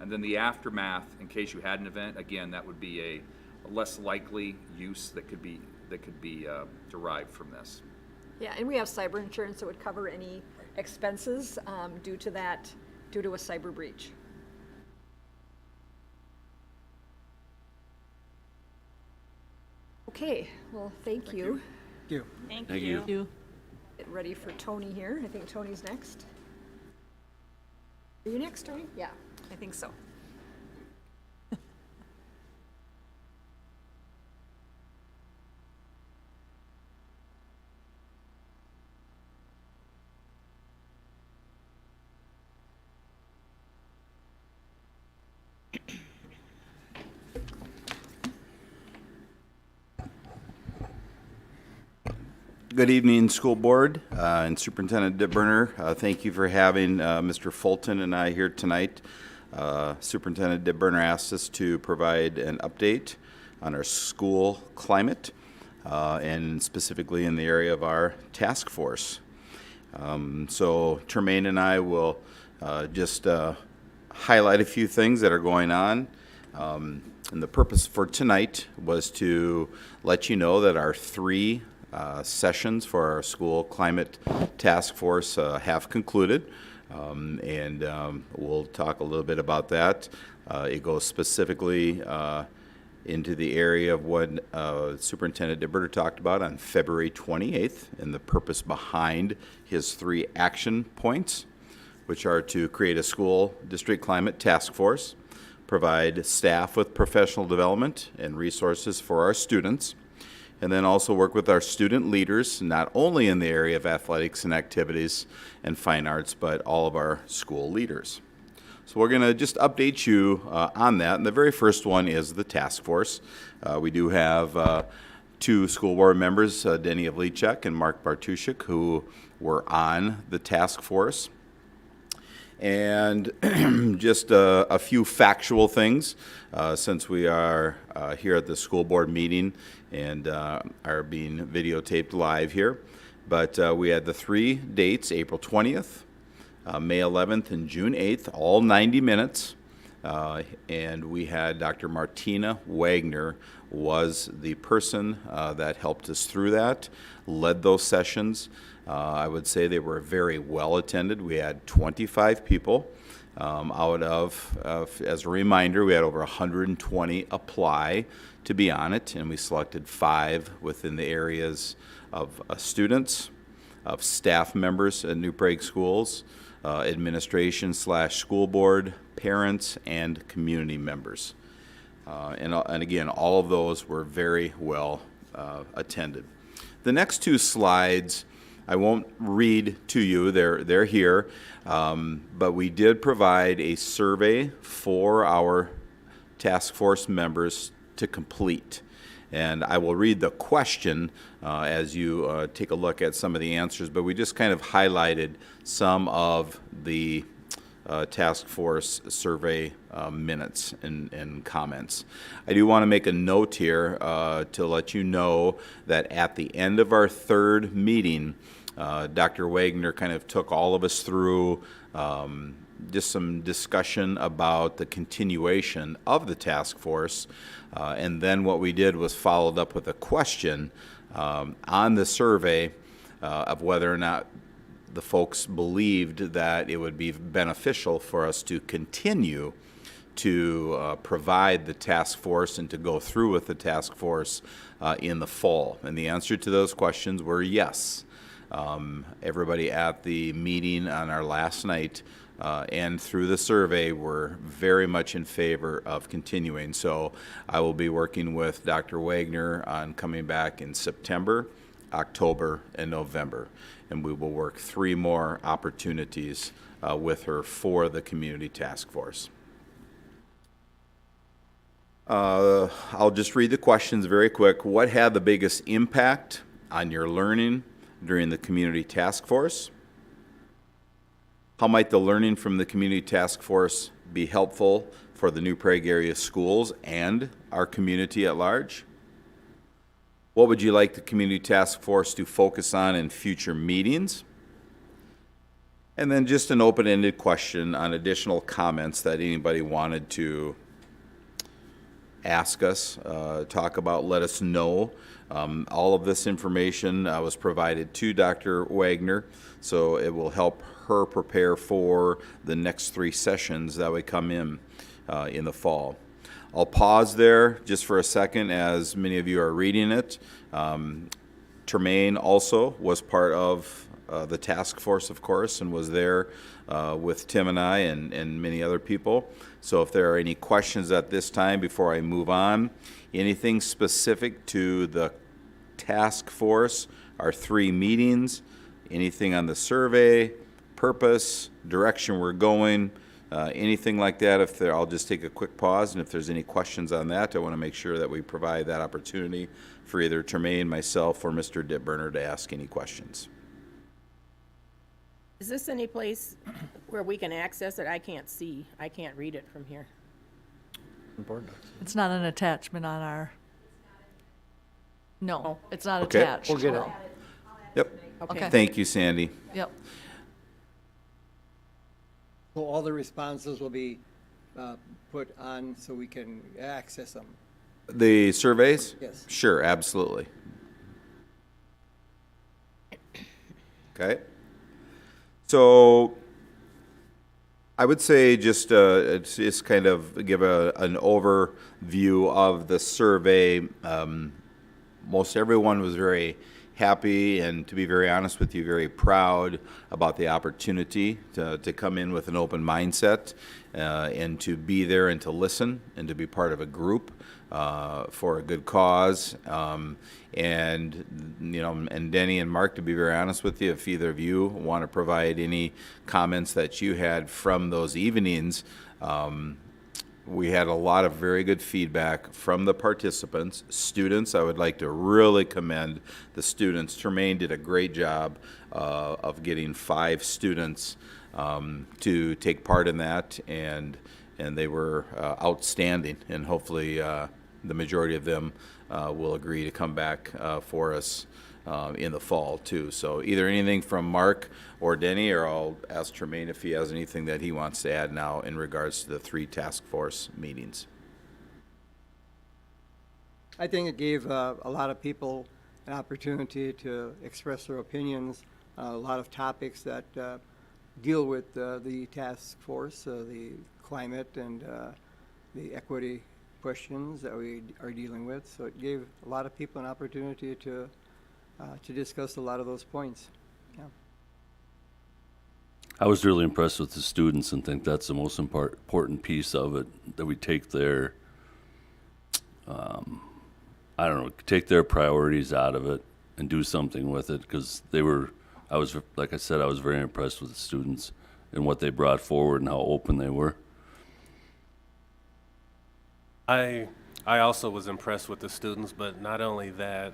And then the aftermath, in case you had an event, again, that would be a less likely use that could be derived from this. Yeah, and we have cyber insurance that would cover any expenses due to a cyber breach. Okay, well, thank you. Thank Thank you. you. Get ready for Tony here. I think Tony's next. Are you next, Tony? Yeah, I think so. Good evening, School Board and Superintendent Dittburner. Thank you for having Mr. Fulton and I here tonight. Superintendent Dittburner asked us to provide an update on our school climate and specifically in the area of our task force. So Tremaine and I will just highlight a few things that are going on. And the purpose for tonight was to let you know that our three sessions for our school climate task force have concluded, and we'll talk a little bit about that. It goes specifically into the area of what Superintendent Dittburner talked about on February 28th and the purpose behind his 3 action points, which are to create a school district climate task force, provide staff with professional development and resources for our students, and then also work with our student leaders, not only in the area of athletics and activities and fine arts, but all of our school leaders. So we're going to just update you on that. And the very first one is the task force. We do have 2 school board members, Denny Avlicek and Mark Bartushik, who were on the task force. And just a few factual things, since we are here at the school board meeting and are being videotaped live here. But we had the 3 dates, April 20th, May 11th, and June 8th, all 90 minutes. And we had Dr. Martina Wagner was the person that helped us through that, led those sessions. I would say they were very well attended. We had 25 people out of, as a reminder, we had over 120 apply to be on it, and we selected 5 within the areas of students, of staff members at New Prague Schools, administration / school board, parents, and community members. And again, all of those were very well attended. The next 2 slides, I won't read to you, they're here, but we did provide a survey for our task force members to complete. And I will read the question as you take a look at some of the answers, but we just kind of highlighted some of the task force survey minutes and comments. I do want to make a note here to let you know that at the end of our 3rd meeting, Dr. Wagner kind of took all of us through just some discussion about the continuation of the task force, and then what we did was followed up with a question on the survey of whether or not the folks believed that it would be beneficial for us to continue to provide the task force and to go through with the task force in the fall. And the answer to those questions were yes. Everybody at the meeting on our last night and through the survey were very much in favor of continuing. So I will be working with Dr. Wagner on coming back in September, October, and November. And we will work 3 more opportunities with her for the community task force. I'll just read the questions very quick. What had the biggest impact on your learning during the community task force? How might the learning from the community task force be helpful for the New Prague area schools and our community at large? What would you like the community task force to focus on in future meetings? And then just an open-ended question on additional comments that anybody wanted to ask us, talk about, let us know. All of this information was provided to Dr. Wagner, so it will help her prepare for the next 3 sessions that would come in the fall. I'll pause there just for a second as many of you are reading it. Tremaine also was part of the task force, of course, and was there with Tim and I and many other people. So if there are any questions at this time before I move on, anything specific to the task force, our 3 meetings, anything on the survey, purpose, direction we're going, anything like that, I'll just take a quick pause, and if there's any questions on that, I want to make sure that we provide that opportunity for either Tremaine, myself, or Mr. Dittburner to ask any questions. Is this any place where we can access it? I can't see. I can't read it from here. It's not an attachment on our, no, it's not Okay. attached. We'll get it. Yep. Okay. Thank you, Sandy. Yep. So all the responses will be put on so we can access them. The surveys? Yes. Sure, absolutely. Okay. So I would say just kind of give an overview of the survey. Most everyone was very happy and, to be very honest with you, very proud about the opportunity to come in with an open mindset and to be there and to listen and to be part of a group for a good cause. And, you know, and Denny and Mark, to be very honest with you, if either of you want to provide any comments that you had from those evenings, we had a lot of very good feedback from the participants. Students, I would like to really commend the students. Tremaine did a great job of getting 5 students to take part in that, and they were outstanding, and hopefully the majority of them will agree to come back for us in the fall too. So either anything from Mark or Denny, or I'll ask Tremaine if he has anything that he wants to add now in regards to the 3 task force meetings. I think it gave a lot of people an opportunity to express their opinions, a lot of topics that deal with the task force, the climate and the equity questions that we are dealing with. So it gave a lot of people an opportunity to discuss a lot of those points. Yeah. I was really impressed with the students and think that's the most important piece of it, that we take their, I don't know, take their priorities out of it and do something with it, because like I said, I was very impressed with the students and what they brought forward and how open they were. I also was impressed with the students, but not only that,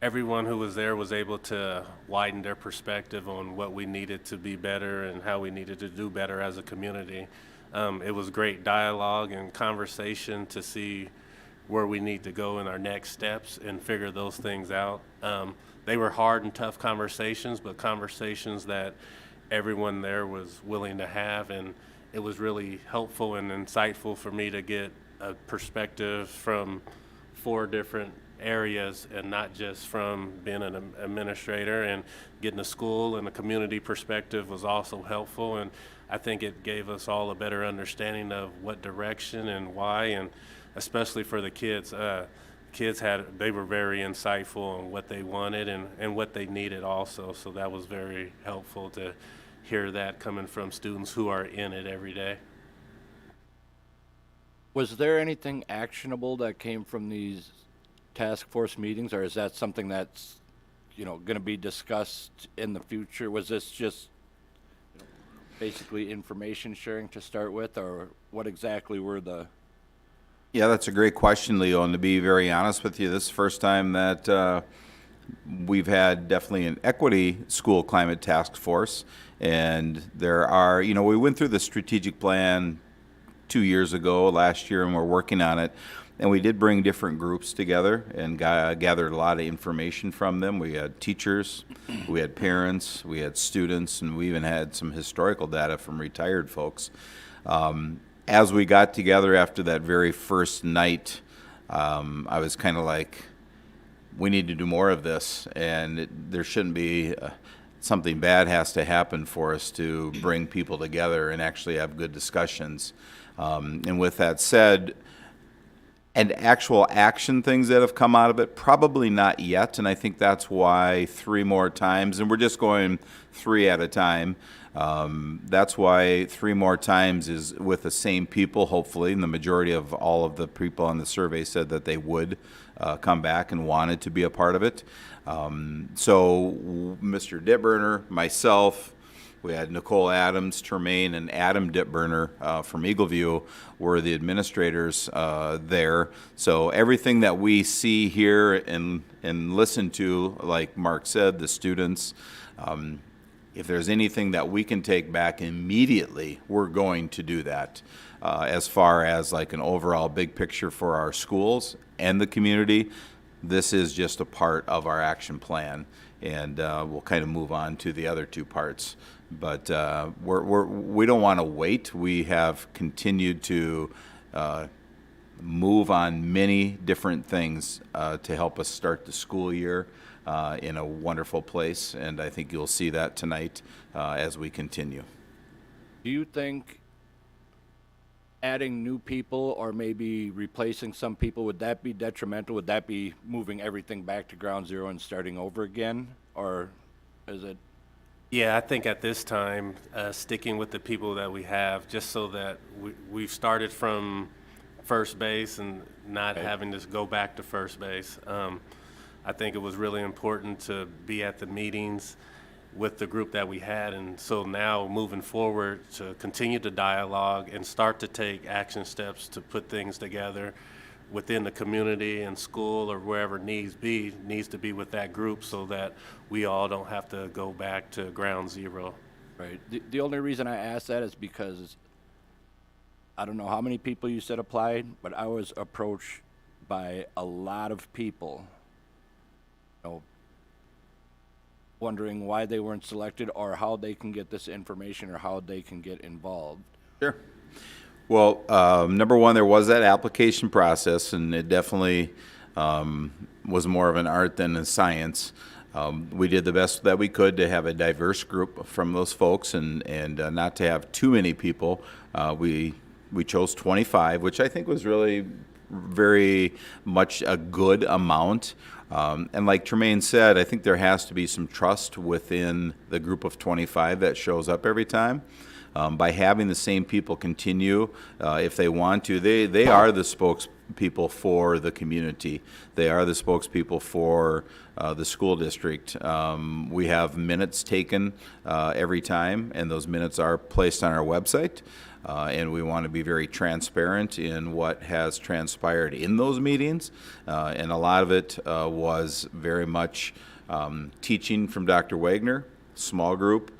everyone who was there was able to widen their perspective on what we needed to be better and how we needed to do better as a community. It was great dialogue and conversation to see where we need to go in our next steps and figure those things out. They were hard and tough conversations, but conversations that everyone there was willing to have, and it was really helpful and insightful for me to get a perspective from 4 different areas and not just from being an administrator. And getting a school and a community perspective was also helpful, and I think it gave us all a better understanding of what direction and why, and especially for the kids. They were very insightful on what they wanted and what they needed also, so that was very helpful to hear that coming from students who are in it every day. Was there anything actionable that came from these task force meetings, or is that something that's, going to be discussed in the future? Was this just basically information sharing to start with, or what exactly were the... Yeah, that's a great question, Leo, and to be very honest with you, this is the first time that we've had definitely an equity school climate task force, and there are, we went through the strategic plan 2 years ago, last year, and we're working on it, and we did bring different groups together and gathered a lot of information from them. We had teachers, we had parents, we had students, and we even had some historical data from retired folks. As we got together after that very first night, I was kind of like, we need to do more of this, and there shouldn't be something bad has to happen for us to bring people together and actually have good discussions. And with that said, and actual action things that have come out of it, probably not yet, and I think that's why 3 more times, and we're just going 3 at a time. That's why 3 more times is with the same people, hopefully, and the majority of all of the people on the survey said that they would come back and wanted to be a part of it. So Mr. Dittburner, myself, we had Nicole Adams, Tremaine, and Adam Dittburner from Eagleview were the administrators there. So everything that we see here and listen to, like Mark said, the students, if there's anything that we can take back immediately, we're going to do that. As far as like an overall big picture for our schools and the community, this is just a part of our action plan, and we'll kind of move on to the other 2 parts. But we don't want to wait. We have continued to move on many different things to help us start the school year in a wonderful place, and I think you'll see that tonight as we continue. Do you think adding new people or maybe replacing some people, would that be detrimental? Would that be moving everything back to ground zero and starting over again? Or is it? Yeah, I think at this time, sticking with the people that we have, just so that we've started from first base and not having to go back to first base. I think it was really important to be at the meetings with the group that we had, and so now moving forward to continue the dialogue and start to take action steps to put things together within the community and school or wherever needs to be with that group, so that we all don't have to go back to ground zero. Right. The only reason I ask that is because I don't know how many people you said applied, but I was approached by a lot of people know, wondering why they weren't selected or how they can get this information or how they can get involved. Sure. Well, number one, there was that application process, and it definitely was more of an art than a science. We did the best that we could to have a diverse group from those folks and not to have too many people. We chose 25, which I think was really very much a good amount. And like Tremaine said, I think there has to be some trust within the group of 25 that shows up every time. By having the same people continue, if they want to, they are the spokespeople for the community. They are the spokespeople for the school district. We have minutes taken every time, and those minutes are placed on our website. And we want to be very transparent in what has transpired in those meetings. And a lot of it was very much teaching from Dr. Wagner, small group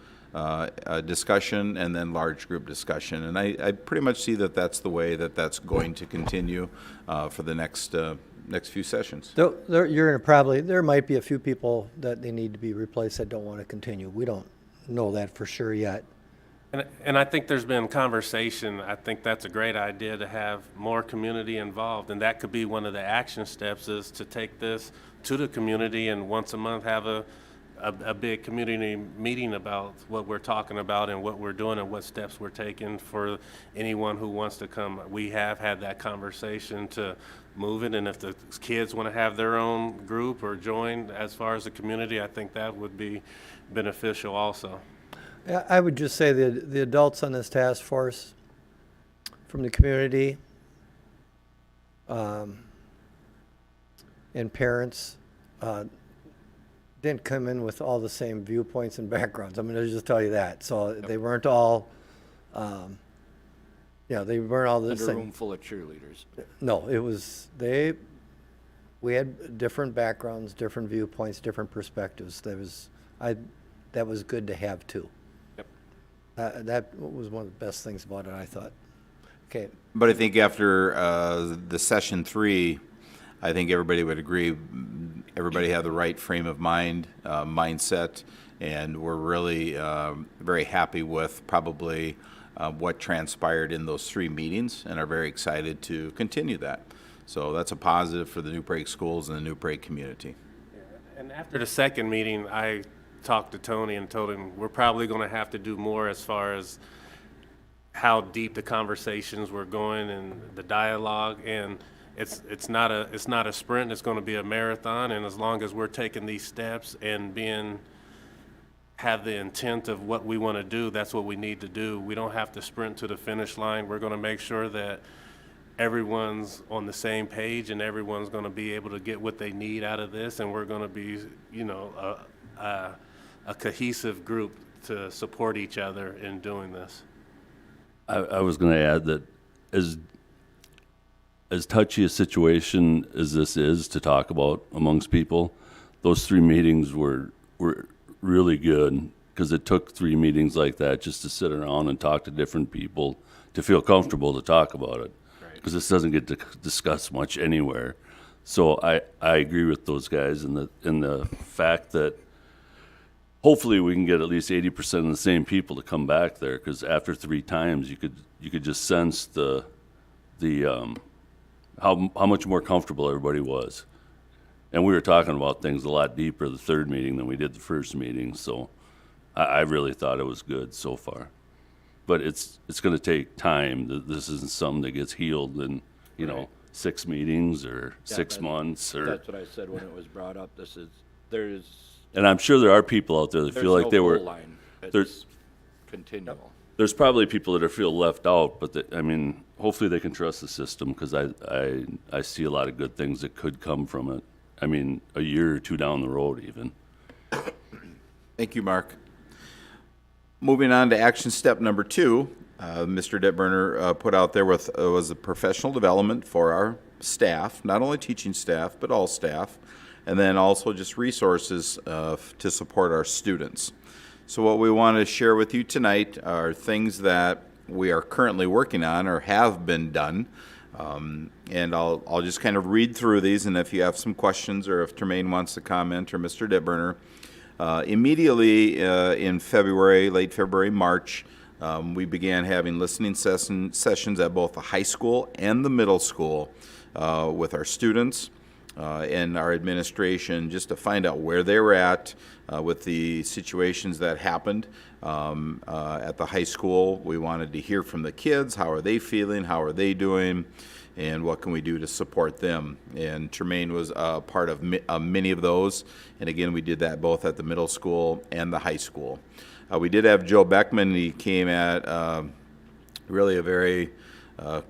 discussion, and then large group discussion. And I pretty much see that that's the way that that's going to continue for the next few sessions. There might be a few people that they need to be replaced that don't want to continue. We don't know that for sure yet. And I think there's been conversation. I think that's a great idea to have more community involved, and that could be one of the action steps is to take this to the community and once a month have a big community meeting about what we're talking about and what we're doing and what steps we're taking for anyone who wants to come. We have had that conversation to move it, and if the kids want to have their own group or join as far as the community, I think that would be beneficial also. I would just say the adults on this task force from the community and parents didn't come in with all the same viewpoints and backgrounds. I mean, I'll just tell you that. So they weren't all, they weren't all the And a same. room full of cheerleaders. No, it was, we had different backgrounds, different viewpoints, different perspectives. That was good to have too. That was one of the best things about it, I thought. Okay. But I think after the session 3, I think everybody would agree, everybody had the right frame of mind, mindset, and we're really very happy with probably what transpired in those 3 meetings and are very excited to continue that. So that's a positive for the New Prague schools and the New Prague community. And after the second meeting, I talked to Tony and told him we're probably going to have to do more as far as how deep the conversations were going and the dialogue. And it's not a sprint. It's going to be a marathon. And as long as we're taking these steps and have the intent of what we want to do, that's what we need to do. We don't have to sprint to the finish line. We're going to make sure that everyone's on the same page and everyone's going to be able to get what they need out of this. And we're going to be, a cohesive group to support each other in doing this. I was going to add that as touchy a situation as this is to talk about amongst people, those 3 meetings were really good because it took 3 meetings like that just to sit around and talk to different people to feel comfortable to talk about it. Because this doesn't get discussed much anywhere. So I agree with those guys in the fact that hopefully we can get at least 80% of the same people to come back there, because after 3 times you could just sense how much more comfortable everybody was. And we were talking about things a lot deeper the 3rd meeting than we did the 1st meeting, so I really thought it was good so far. But it's going to take time. This isn't something that gets healed in 6 meetings or 6 months or. That's what I said when it was brought up. And I'm sure there are people out there that feel like they were. There's continual. There's probably people that feel left out, but hopefully they can trust the system, because I see a lot of good things that could come from it. A year or 2 down the road even. Thank you, Mark. Moving on to action step number 2, Mr. Detburner put out there was a professional development for our staff, not only teaching staff, but all staff, and then also just resources to support our students. So what we want to share with you tonight are things that we are currently working on or have been done And I'll just kind of read through these, and if you have some questions or if Tremaine wants to comment or Mr. Ditburner. Immediately in February, late February, March, we began having listening sessions at both the high school and the middle school with our students and our administration, just to find out where they were at with the situations that happened at the high school. We wanted to hear from the kids. How are they feeling? How are they doing? And what can we do to support them? And Tremaine was part of many of those. And again, we did that both at the middle school and the high school. We did have Joe Beckman. He came at really a very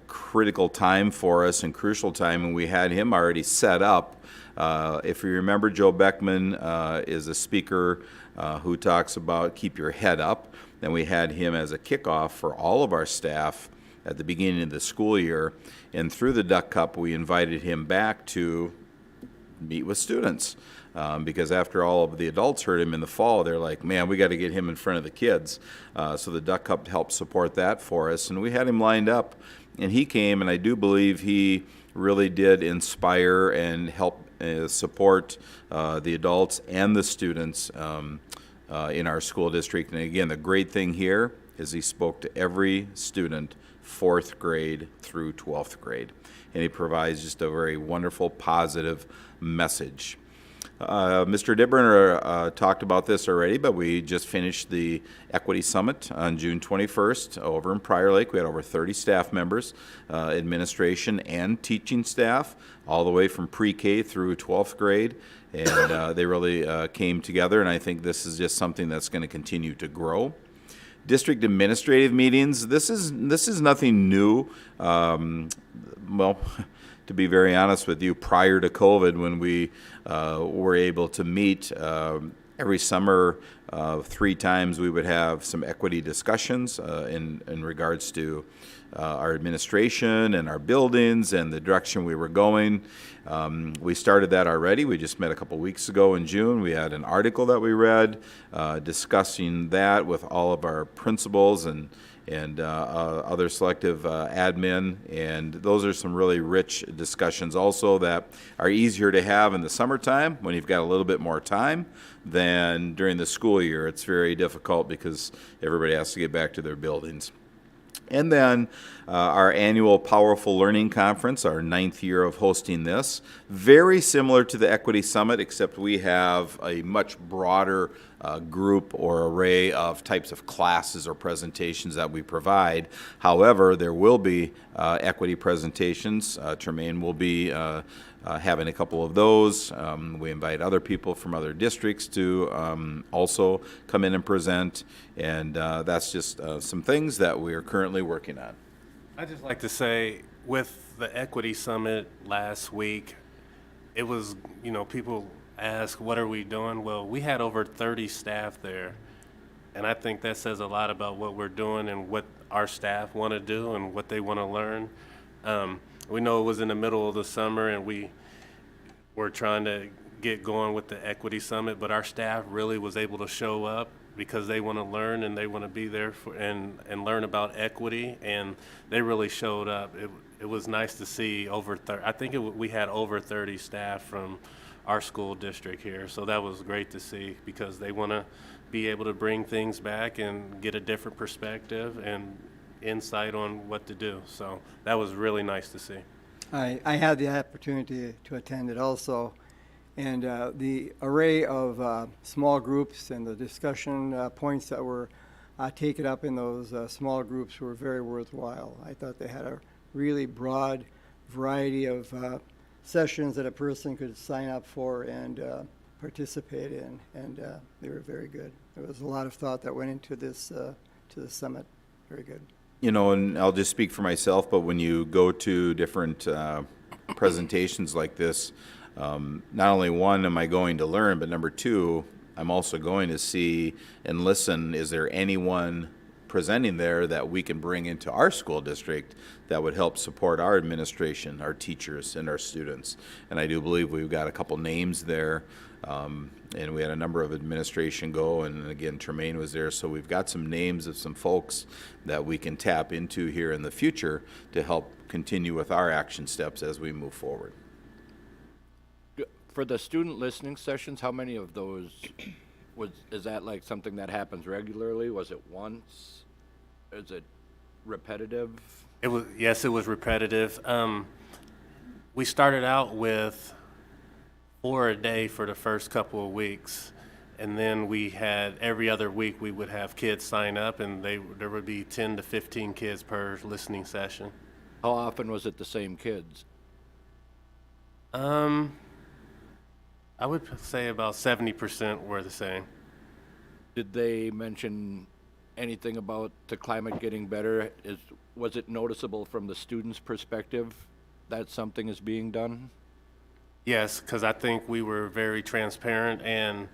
critical time for us and crucial time, and we had him already set up. If you remember, Joe Beckman is a speaker who talks about keep your head up. And we had him as a kickoff for all of our staff at the beginning of the school year. And through the Duck Cup, we invited him back to meet with students. Because after all of the adults heard him in the fall, they're like, man, we got to get him in front of the kids. So the Duck Cup helped support that for us. And we had him lined up. And he came, and I do believe he really did inspire and help support the adults and the students in our school district. And again, the great thing here is he spoke to every student, 4th grade through 12th grade. And he provides just a very wonderful, positive message. Mr. Ditburner talked about this already, but we just finished the Equity Summit on June 21st over in Prior Lake. We had over 30 staff members, administration and teaching staff, all the way from pre-K through 12th grade. And they really came together, and I think this is just something that's going to continue to grow. District administrative meetings, this is nothing new. Well, to be very honest with you, prior to COVID, when we were able to meet every summer 3 times, we would have some equity discussions in regards to our administration and our buildings and the direction we were going. We started that already. We just met a couple weeks ago in June. We had an article that we read discussing that with all of our principals and other selective admin, and those are some really rich discussions also that are easier to have in the summertime when you've got a little bit more time than during the school year. It's very difficult because everybody has to get back to their buildings. And then our annual Powerful Learning Conference, our 9th year of hosting this. Very similar to the Equity Summit, except we have a much broader group or array of types of classes or presentations that we provide. However, there will be equity presentations. Tremaine will be having a couple of those. We invite other people from other districts to also come in and present, and that's just some things that we are currently working on. I'd just like to say, with the Equity Summit last week, it was, people ask, what are we doing? Well, we had over 30 staff there, and I think that says a lot about what we're doing and what our staff want to do and what they want to learn. We know it was in the middle of the summer, and we were trying to get going with the Equity Summit, but our staff really was able to show up because they want to learn and they want to be there and learn about equity, and they really showed up. It was nice to see over 30. I think we had over 30 staff from our school district here, so that was great to see because they want to be able to bring things back and get a different perspective and insight on what to do. So that was really nice to see. I had the opportunity to attend it also, and the array of small groups and the discussion points that were taken up in those small groups were very worthwhile. I thought they had a really broad variety of sessions that a person could sign up for and participate in, and they were very good. There was a lot of thought that went into this to the summit. Very good. And I'll just speak for myself, but when you go to different presentations like this, not only one, am I going to learn, but number two, I'm also going to see and listen, is there anyone presenting there that we can bring into our school district that would help support our administration, our teachers, and our students. And I do believe we've got a couple names there, and we had a number of administration go, and again, Tremaine was there, so we've got some names of some folks that we can tap into here in the future to help continue with our action steps as we move forward. For the student listening sessions, how many of those is that like something that happens regularly? Was it once? Is it repetitive? Yes, it was repetitive. We started out with 4 a day for the first couple of weeks, and then we had every other week we would have kids sign up, and there would be 10 to 15 kids per listening session. How often was it the same kids? I would say about 70% were the same. Did they mention anything about the climate getting better? Was it noticeable from the students' perspective that something is being done? Yes, because I think we were very transparent, and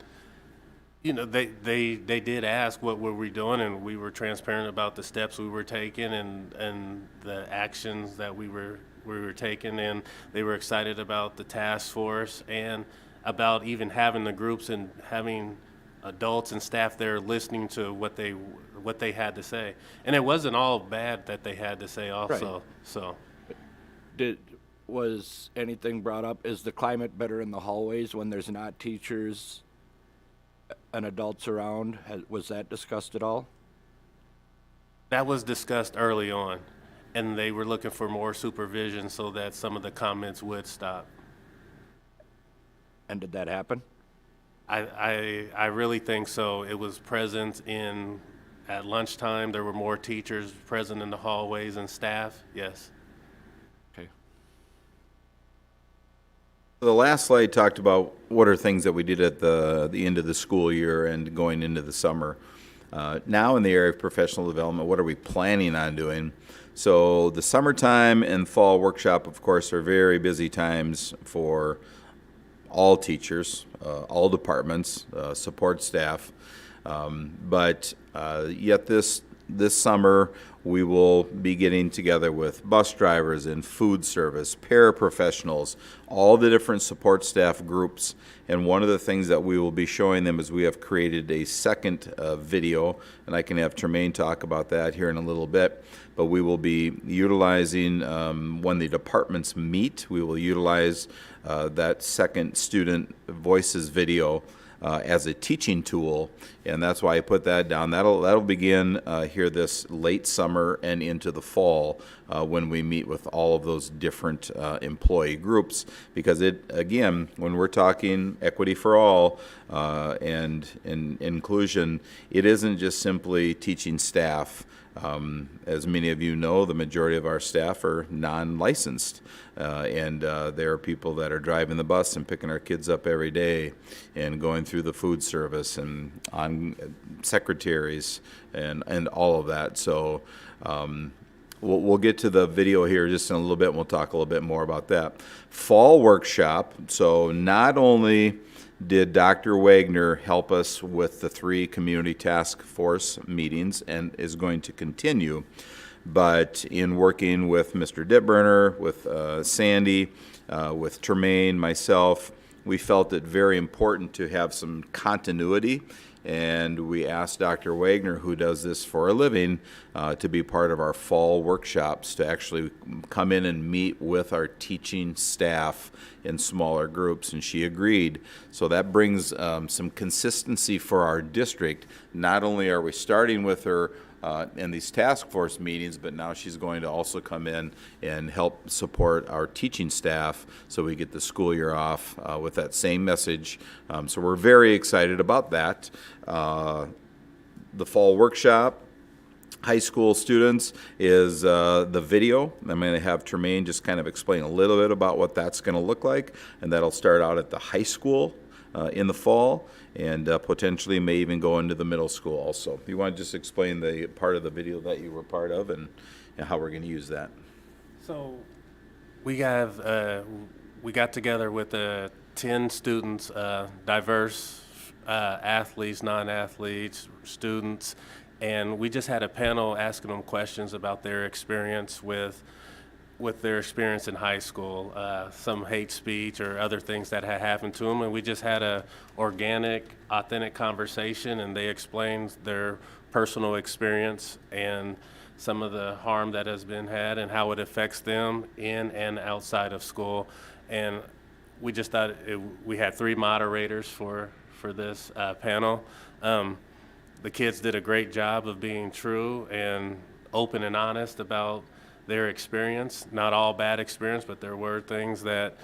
they did ask what were we doing, and we were transparent about the steps we were taking and the actions that we were taking, and they were excited about the task force and about even having the groups and having adults and staff there listening to what they had to say. And it wasn't all bad that they had to say also. Right. So Was anything brought up? Is the climate better in the hallways when there's not teachers and adults around? Was that discussed at all? that was discussed early on, and they were looking for more supervision so that some of the comments would stop. And did that happen? I really think so. It was present at lunchtime. There were more teachers present in the hallways and staff, yes. Okay. The last slide talked about what are things that we did at the end of the school year and going into the summer. Now in the area of professional development, what are we planning on doing? So the summertime and fall workshop, of course, are very busy times for all teachers, all departments, support staff. But yet this summer, we will be getting together with bus drivers and food service, paraprofessionals, all the different support staff groups. And one of the things that we will be showing them is we have created a second video, and I can have Tremaine talk about that here in a little bit. But we will be utilizing, when the departments meet, we will utilize that second student voices video as a teaching tool, and that's why I put that down. That'll begin here this late summer and into the fall when we meet with all of those different employee groups. Because again, when we're talking equity for all and inclusion, it isn't just simply teaching staff. As many of you know, the majority of our staff are non-licensed, and there are people that are driving the bus and picking our kids up every day and going through the food service and on secretaries and all of that. So we'll get to the video here just in a little bit, and we'll talk a little bit more about that. Fall workshop, so not only did Dr. Wagner help us with the 3 community task force meetings and is going to continue, but in working with Mr. Dittburner, with Sandy, with Tremaine, myself, we felt it very important to have some continuity, and we asked Dr. Wagner, who does this for a living, to be part of our fall workshops, to actually come in and meet with our teaching staff in smaller groups, and she agreed. So that brings some consistency for our district. Not only are we starting with her in these task force meetings, but now she's going to also come in and help support our teaching staff so we get the school year off with that same message. So we're very excited about that. The fall workshop, high school students, is the video. I'm going to have Tremaine just kind of explain a little bit about what that's going to look like, and that'll start out at the high school in the fall, and potentially may even go into the middle school also. You want to just explain the part of the video that you were part of and how we're going to use that? So we got together with 10 students, diverse athletes, non-athletes, students, And we just had a panel asking them questions about their experience with their experience in high school, some hate speech or other things that had happened to them. And we just had a organic, authentic conversation, and they explained their personal experience and some of the harm that has been had and how it affects them in and outside of school. And we just thought we had 3 moderators for this panel. The kids did a great job of being true and open and honest about their experience. Not all bad experience, but there were things that,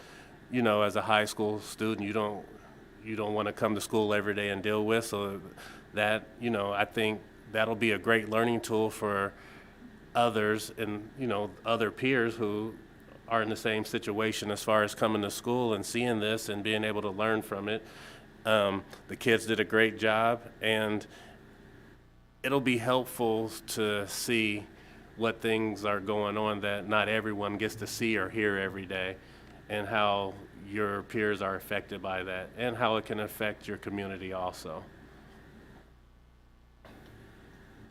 as a high school student, you don't want to come to school every day and deal with. So that, I think that'll be a great learning tool for others and, other peers who are in the same situation as far as coming to school and seeing this and being able to learn from it. The kids did a great job, and it'll be helpful to see what things are going on that not everyone gets to see or hear every day, and how your peers are affected by that, and how it can affect your community also.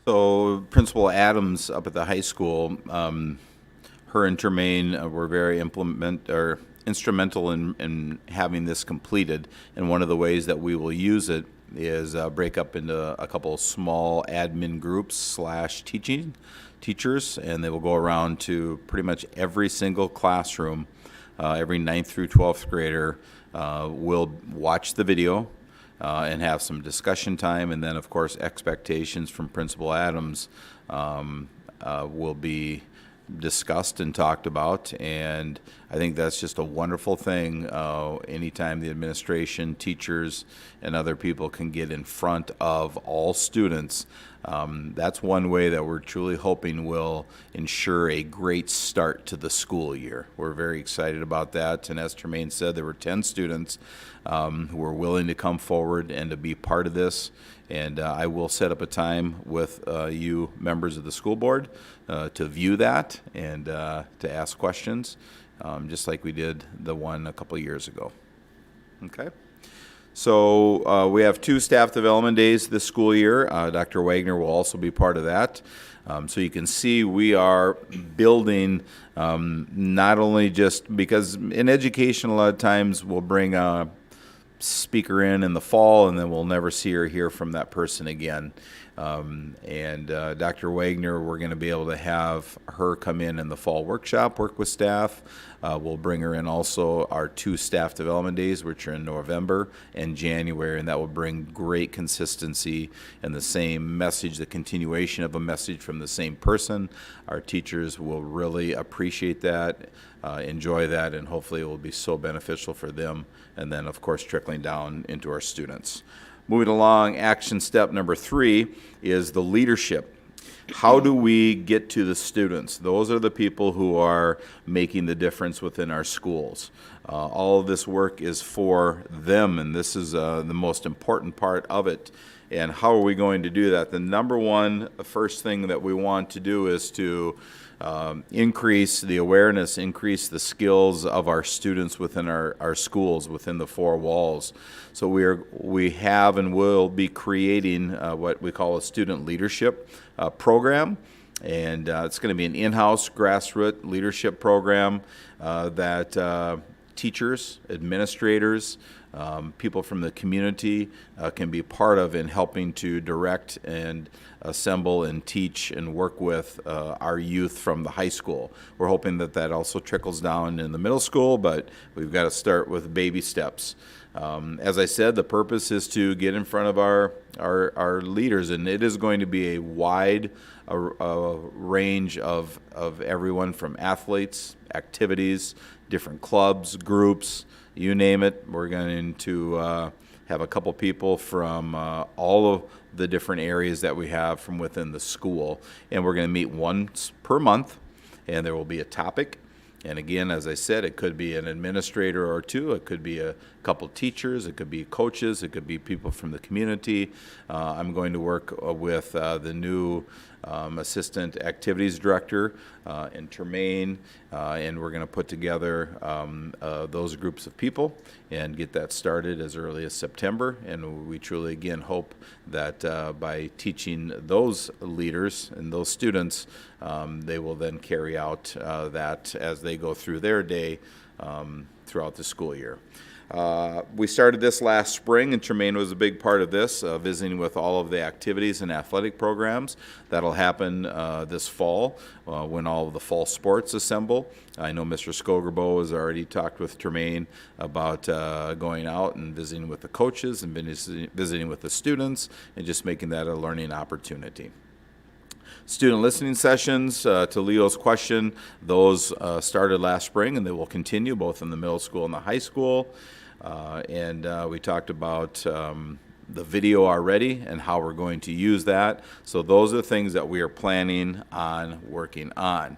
So Principal Adams up at the high school, her and Jermaine were very instrumental in having this completed. And one of the ways that we will use it is break up into a couple of small admin groups / teachers, and they will go around to pretty much every single classroom. Every 9th through 12th grader will watch the video and have some discussion time, and then of course expectations from Principal Adams will be discussed and talked about. And I think that's just a wonderful thing. Anytime the administration, teachers, and other people can get in front of all students, that's one way that we're truly hoping will ensure a great start to the school year. We're very excited about that. And as Tremaine said, there were 10 students who were willing to come forward and to be part of this. And I will set up a time with you members of the school board to view that and to ask questions, just like we did the one a couple years ago. Okay. So we have 2 staff development days this school year. Dr. Wagner will also be part of that. So you can see we are building not only just because in education a lot of times we'll bring a speaker in the fall, and then we'll never see or hear from that person again. Dr. Wagner, we're going to be able to have her come in the fall workshop, work with staff. We'll bring her in also our 2 staff development days, which are in November and January, and that will bring great consistency and the same message, the continuation of a message from the same person. Our teachers will really appreciate that, enjoy that, and hopefully it will be so beneficial for them, and then of course trickling down into our students. Moving along, action step number 3 is the leadership. How do we get to the students? Those are the people who are making the difference within our schools. All of this work is for them, and this is the most important part of it. And how are we going to do that? The number one first thing that we want to do is to increase the awareness, increase the skills of our students within our schools, within the 4 walls. So we have and will be creating what we call a student leadership program. And it's going to be an in-house grassroots leadership program that teachers, administrators, people from the community can be part of in helping to direct and assemble and teach and work with our youth from the high school. We're hoping that that also trickles down in the middle school, but we've got to start with baby steps. As I said, the purpose is to get in front of our leaders, and it is going to be a wide range of everyone from athletes, activities, different clubs, groups, you name it. We're going to have a couple people from all of the different areas that we have from within the school, and we're going to meet once per month, and there will be a topic. And again, as I said, it could be an administrator or 2, it could be a couple teachers, it could be coaches, it could be people from the community. I'm going to work with the new Assistant Activities Director, and Tremaine, and we're going to put together those groups of people and get that started as early as September. And we truly, again, hope that by teaching those leaders and those students, they will then carry out that as they go through their day throughout the school year. We started this last spring, and Tremaine was a big part of this, visiting with all of the activities and athletic programs. That'll happen this fall when all of the fall sports assemble. I know Mr. Skogerbo has already talked with Tremaine about going out and visiting with the coaches and visiting with the students and just making that a learning opportunity. Student listening sessions, to Leo's question, those started last spring and they will continue both in the middle school and the high school. We talked about the video already and how we're going to use that. So those are the things that we are planning on working on.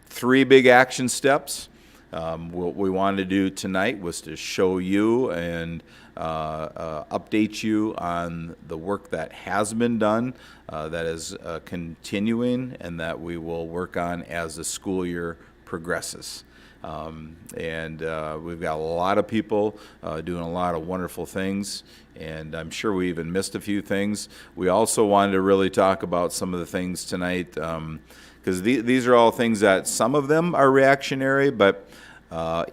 3 big action steps. What we wanted to do tonight was to show you and update you on the work that has been done, that is continuing, and that we will work on as the school year progresses. We've got a lot of people doing a lot of wonderful things, and I'm sure we even missed a few things. We also wanted to really talk about some of the things tonight, because these are all things that some of them are reactionary, but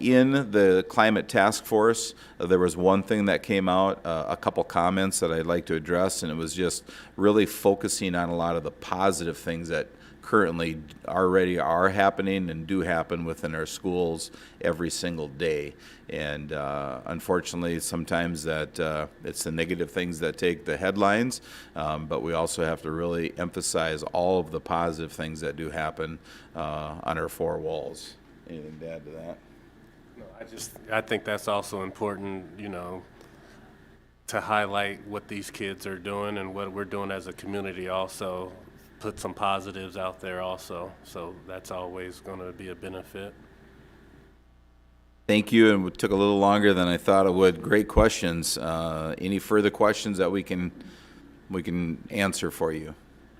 in the climate task force, there was one thing that came out, a couple comments that I'd like to address, and it was just really focusing on a lot of the positive things that currently already are happening and do happen within our schools every single day. And unfortunately, sometimes that it's the negative things that take the headlines, but we also have to really emphasize all of the positive things that do happen on our 4 walls. Anything to add to that? No, I think that's also important, to highlight what these kids are doing and what we're doing as a community also. Put some positives out there also, so that's always going to be a benefit. Thank you, and it took a little longer than I thought it would. Great questions. Any further questions that we can answer for you?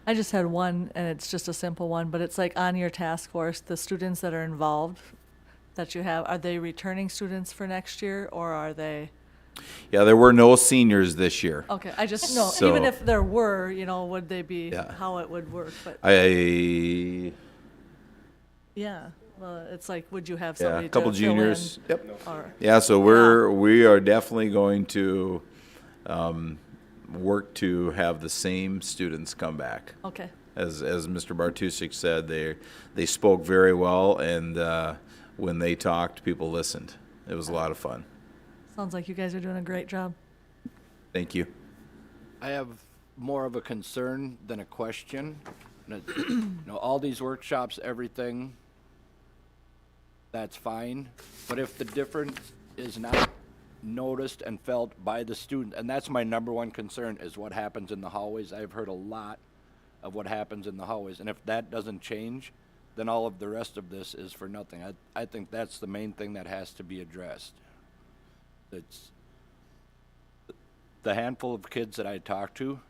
I just had one, and it's just a simple one, but it's like on your task force, the students that are involved that you have, are they returning students for next year, or are they? Yeah, there were no seniors this year. Okay, I just know, So- even if there were, would they be, Yeah. how it would work, but, yeah, well, it's like, would you have Yeah, somebody a couple to fill in? juniors. Yep. Or, Yeah, so we are definitely going to work to have the same students come back. okay, As Mr. Bartusik said, they spoke very well, and when they talked, people listened. It was a lot of fun. sounds like you guys are doing a great job. Thank you. I have more of a concern than a question. All these workshops, everything, that's fine. But if the difference is not noticed and felt by the student, and that's my number one concern, is what happens in the hallways. I've heard a lot of what happens in the hallways. And if that doesn't change, then all of the rest of this is for nothing. I think that's the main thing that has to be addressed. It's the handful of kids that I talk to,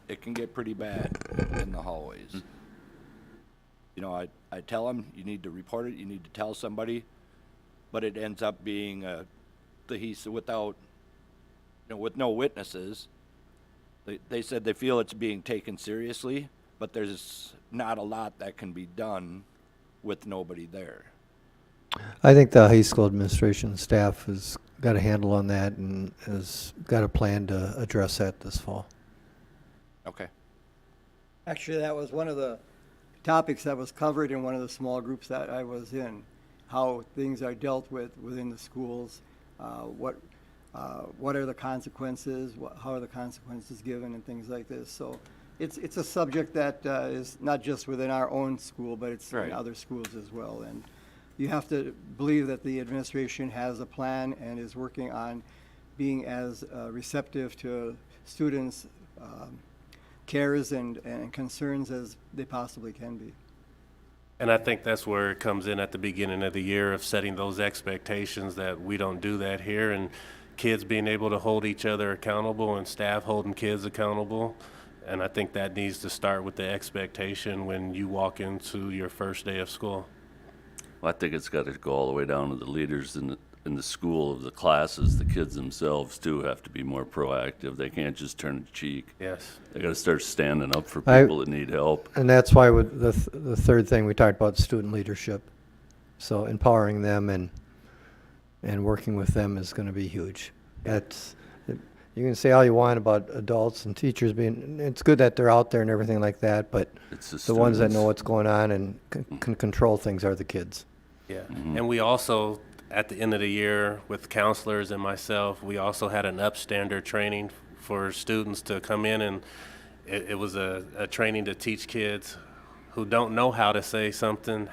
it can get pretty bad in the hallways. I tell them, you need to report it, you need to tell somebody, but it ends up being without, with no witnesses. They said they feel it's being taken seriously, but there's not a lot that can be done with nobody there. I think the high school administration staff has got a handle on that and has got a plan to address that this fall. Okay. Actually, that was one of the topics that was covered in one of the small groups that I was in, how things are dealt with within the schools, what are the consequences, how are the consequences given, and things like this. So it's a subject that is not just within our own school, but it's Right. in other schools as well. And you have to believe that the administration has a plan and is working on being as receptive to students' cares and concerns as they possibly can be. And I think that's where it comes in at the beginning of the year of setting those expectations that we don't do that here, and kids being able to hold each other accountable and staff holding kids accountable. And I think that needs to start with the expectation when you walk into your first day of school. Well, I think it's got to go all the way down to the leaders in the school of the classes. The kids themselves too have to be more proactive. They can't just turn a cheek. Yes. They got to start standing up for I- people that need help. And that's why with the third thing we talked about, student leadership. So empowering them and working with them is going to be huge. That's, you can say all you want about adults and teachers being, it's good that they're out there and everything like that, but It's the ones that know students. what's going on and can control things are the kids. Yeah. And we also, at the end of the year, with counselors and myself, we also had an upstander training for students to come in, and it was a training to teach kids who don't know how to say something,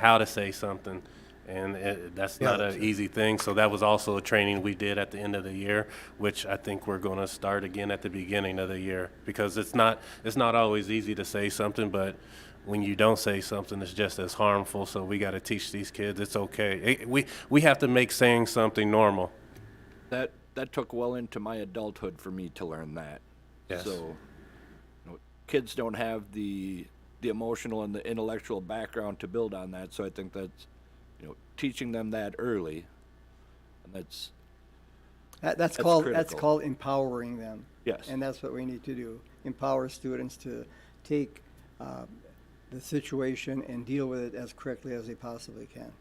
And that's not an easy thing. So that was also a training we did at the end of the year, which I think we're going to start again at the beginning of the year, because it's not always easy to say something, but when you don't say something, it's just as harmful. So we got to teach these kids it's okay. We have to make saying something normal. That took well into my adulthood for me to learn that. Yes. So, kids don't have the emotional and the intellectual background to build on that. So I think that's, teaching them that early, and That's critical. called empowering them. Yes. And that's what we need to do, empower students to take the situation and deal with it as correctly as they possibly can.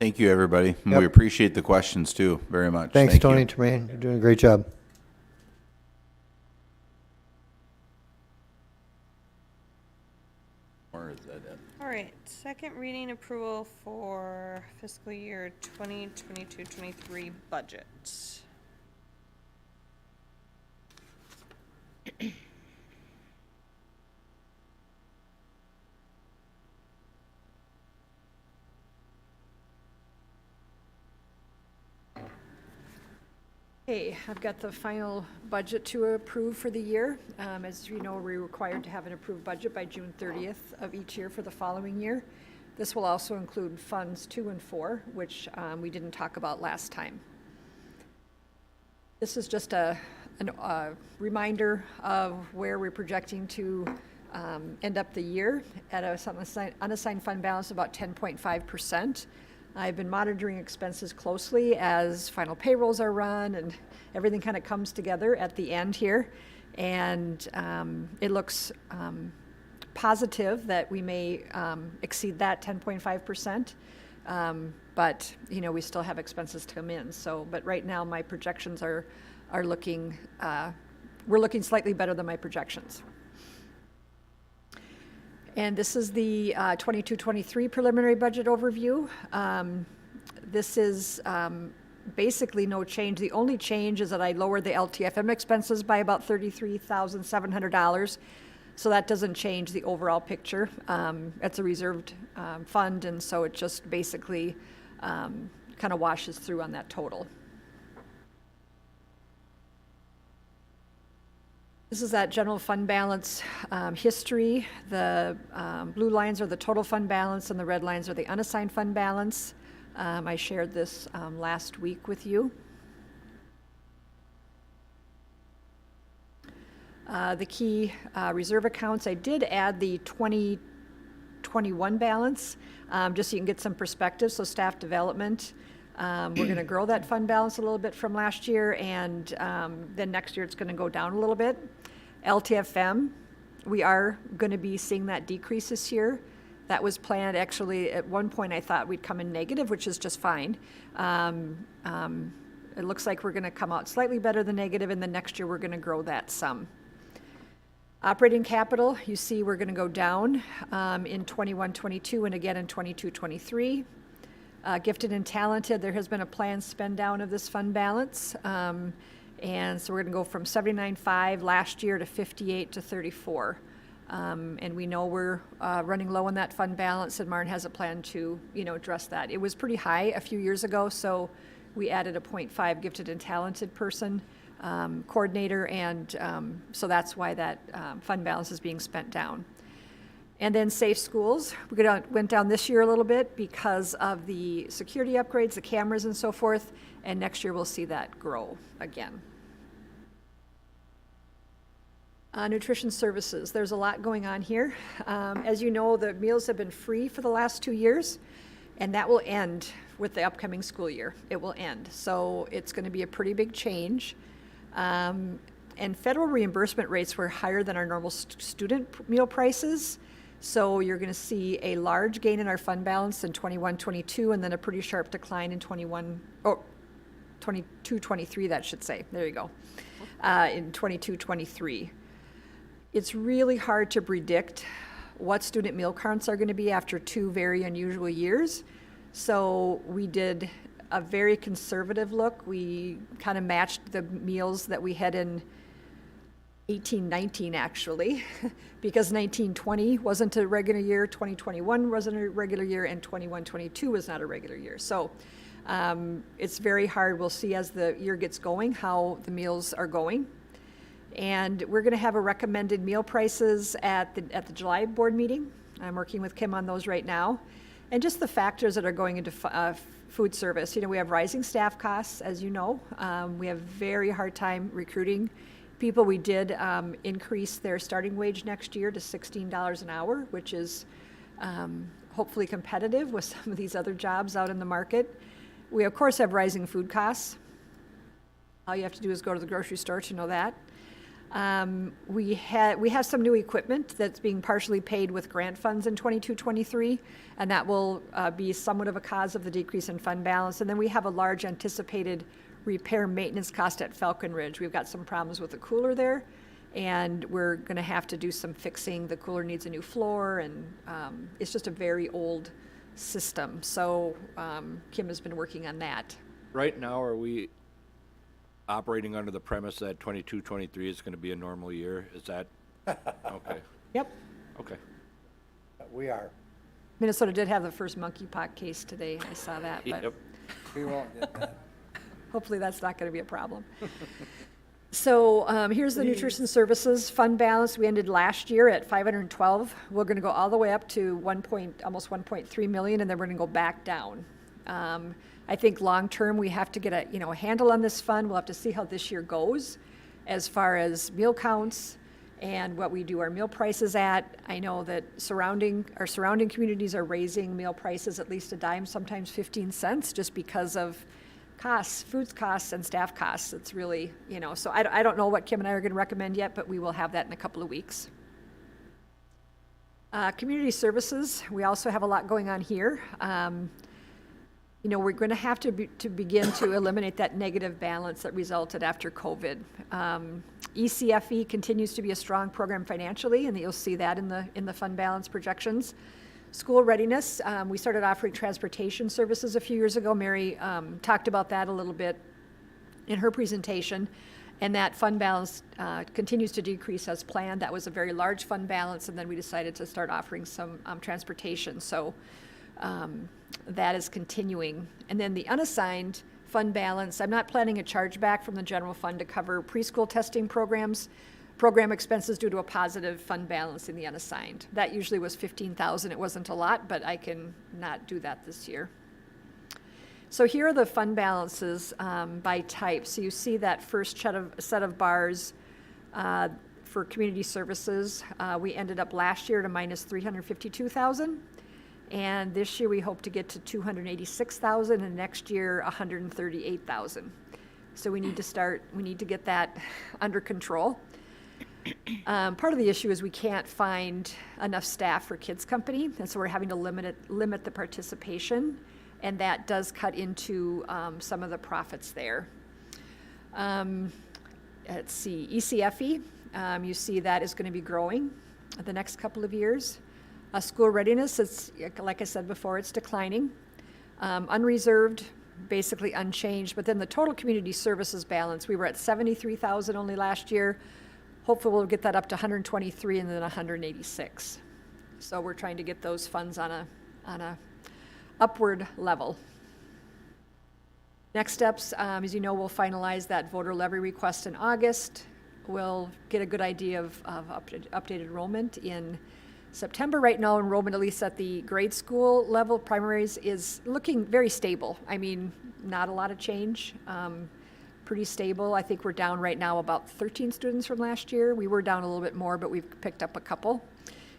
Thank you, everybody. Yep. We appreciate the questions too, very much. Thanks, Thank you. Tony, Tremaine. You're doing a great job. Or is that it? All right, second reading approval for fiscal year 2022-23 budget. Okay, I've got the final budget to approve for the year. As you know, we're required to have an approved budget by June 30th of each year for the following year. This will also include funds 2 and 4, which we didn't talk about last time. This is just a reminder of where we're projecting to end up the year at a unassigned fund balance of about 10.5%. I've been monitoring expenses closely as final payrolls are run and everything kind of comes together at the end here. And it looks positive that we may exceed that 10.5%. But, we still have expenses to come in. So, but right now my projections are looking, we're looking slightly better than my projections. And this is the 22-23 preliminary budget overview. This is basically no change. The only change is that I lowered the LTFM expenses by about $33,700. So that doesn't change the overall picture. It's a reserved fund, and so it just basically kind of washes through on that total. This is that general fund balance history. The blue lines are the total fund balance and the red lines are the unassigned fund balance. I shared this last week with you. The key reserve accounts, I did add the 2021 balance, just so you can get some perspective. So staff development, we're going to grow that fund balance a little bit from last year, and then next year it's going to go down a little bit. LTFM, we are going to be seeing that decrease this year. That was planned. Actually, at one point I thought we'd come in negative, which is just fine. It looks like we're going to come out slightly better than negative, and then next year we're going to grow that some. Operating capital, you see we're going to go down in 21-22 and again in 22-23. Gifted and talented, there has been a planned spend down of this fund balance. And so we're going to go from 79.5 last year to 58 to 34. And we know we're running low on that fund balance, and Martin has a plan to, address that. It was pretty high a few years ago, so we added a 0.5 gifted and talented person, coordinator, and so that's why that fund balance is being spent down. And then safe schools, we went down this year a little bit because of the security upgrades, the cameras and so forth, and next year we'll see that grow again. Nutrition services, there's a lot going on here. As you know, the meals have been free for the last 2 years, and that will end with the upcoming school year. It will end. So it's going to be a pretty big change. And federal reimbursement rates were higher than our normal student meal prices. So you're going to see a large gain in our fund balance in 21-22, and then a pretty sharp decline in 22-23, that should say. There you go. In 22-23. It's really hard to predict what student meal counts are going to be after 2 very unusual years. So we did a very conservative look. We kind of matched the meals that we had in 18-19 actually, because 19-20 wasn't a regular year, 2021 wasn't a regular year, and 21-22 was not a regular year. So it's very hard. We'll see as the year gets going how the meals are going. And we're going to have a recommended meal prices at the July board meeting. I'm working with Kim on those right now. And just the factors that are going into food service. You know, we have rising staff costs, as you know. We have very hard time recruiting people. We did increase their starting wage next year to $16 an hour, which is hopefully competitive with some of these other jobs out in the market. We, of course, have rising food costs. All you have to do is go to the grocery store to know that. We have some new equipment that's being partially paid with grant funds in 22-23, and that will be somewhat of a cause of the decrease in fund balance. And then we have a large anticipated repair maintenance cost at Falcon Ridge. We've got some problems with the cooler there, and we're going to have to do some fixing. The cooler needs a new floor, and it's just a very old system. So Kim has been working on that. Right now, are we operating under the premise that 22-23 is going to be a normal year? Is that, okay, Yep. okay. We are. Minnesota did have the first monkeypox case today. I saw that, but Yep. We won't get that. hopefully that's not going to be a problem. So here's the nutrition services fund balance. We ended last year at 512. We're going to go all the way up to almost 1.3 million, and then we're going to go back down. I think long-term, we have to get a handle on this fund. We'll have to see how this year goes as far as meal counts and what we do our meal prices at. I know that our surrounding communities are raising meal prices at least a dime, sometimes 15 cents, just because of costs, food costs and staff costs. It's really, so I don't know what Kim and I are going to recommend yet, but we will have that in a couple of weeks. Community services, we also have a lot going on here. We're going to have to begin to eliminate that negative balance that resulted after COVID. ECFE continues to be a strong program financially, and you'll see that in the fund balance projections. School readiness, we started offering transportation services a few years ago. Mary talked about that a little bit in her presentation, and that fund balance continues to decrease as planned. That was a very large fund balance, and then we decided to start offering some transportation. So that is continuing. And then the unassigned fund balance, I'm not planning a chargeback from the general fund to cover preschool testing program expenses due to a positive fund balance in the unassigned. That usually was $15,000. It wasn't a lot, but I can not do that this year. So here are the fund balances by type. So you see that first set of bars for community services. We ended up last year to minus $352,000. And this year we hope to get to $286,000, and next year $138,000. So we need to get that under control. Part of the issue is we can't find enough staff for Kids Company, and so we're having to limit the participation, and that does cut into some of the profits there. Let's see, ECFE, you see that is going to be growing the next couple of years. School readiness, it's, like I said before, it's declining. Unreserved, basically unchanged, but then the total community services balance, we were at 73,000 only last year. Hopefully we'll get that up to 123 and then 186. So we're trying to get those funds on a upward level. Next steps, as you know, we'll finalize that voter levy request in August. We'll get a good idea of updated enrollment in September. Right now, enrollment, at least at the grade school level, primaries, is looking very stable. I mean, not a lot of change. pretty stable. I think we're down right now about 13 students from last year. We were down a little bit more, but we've picked up a couple.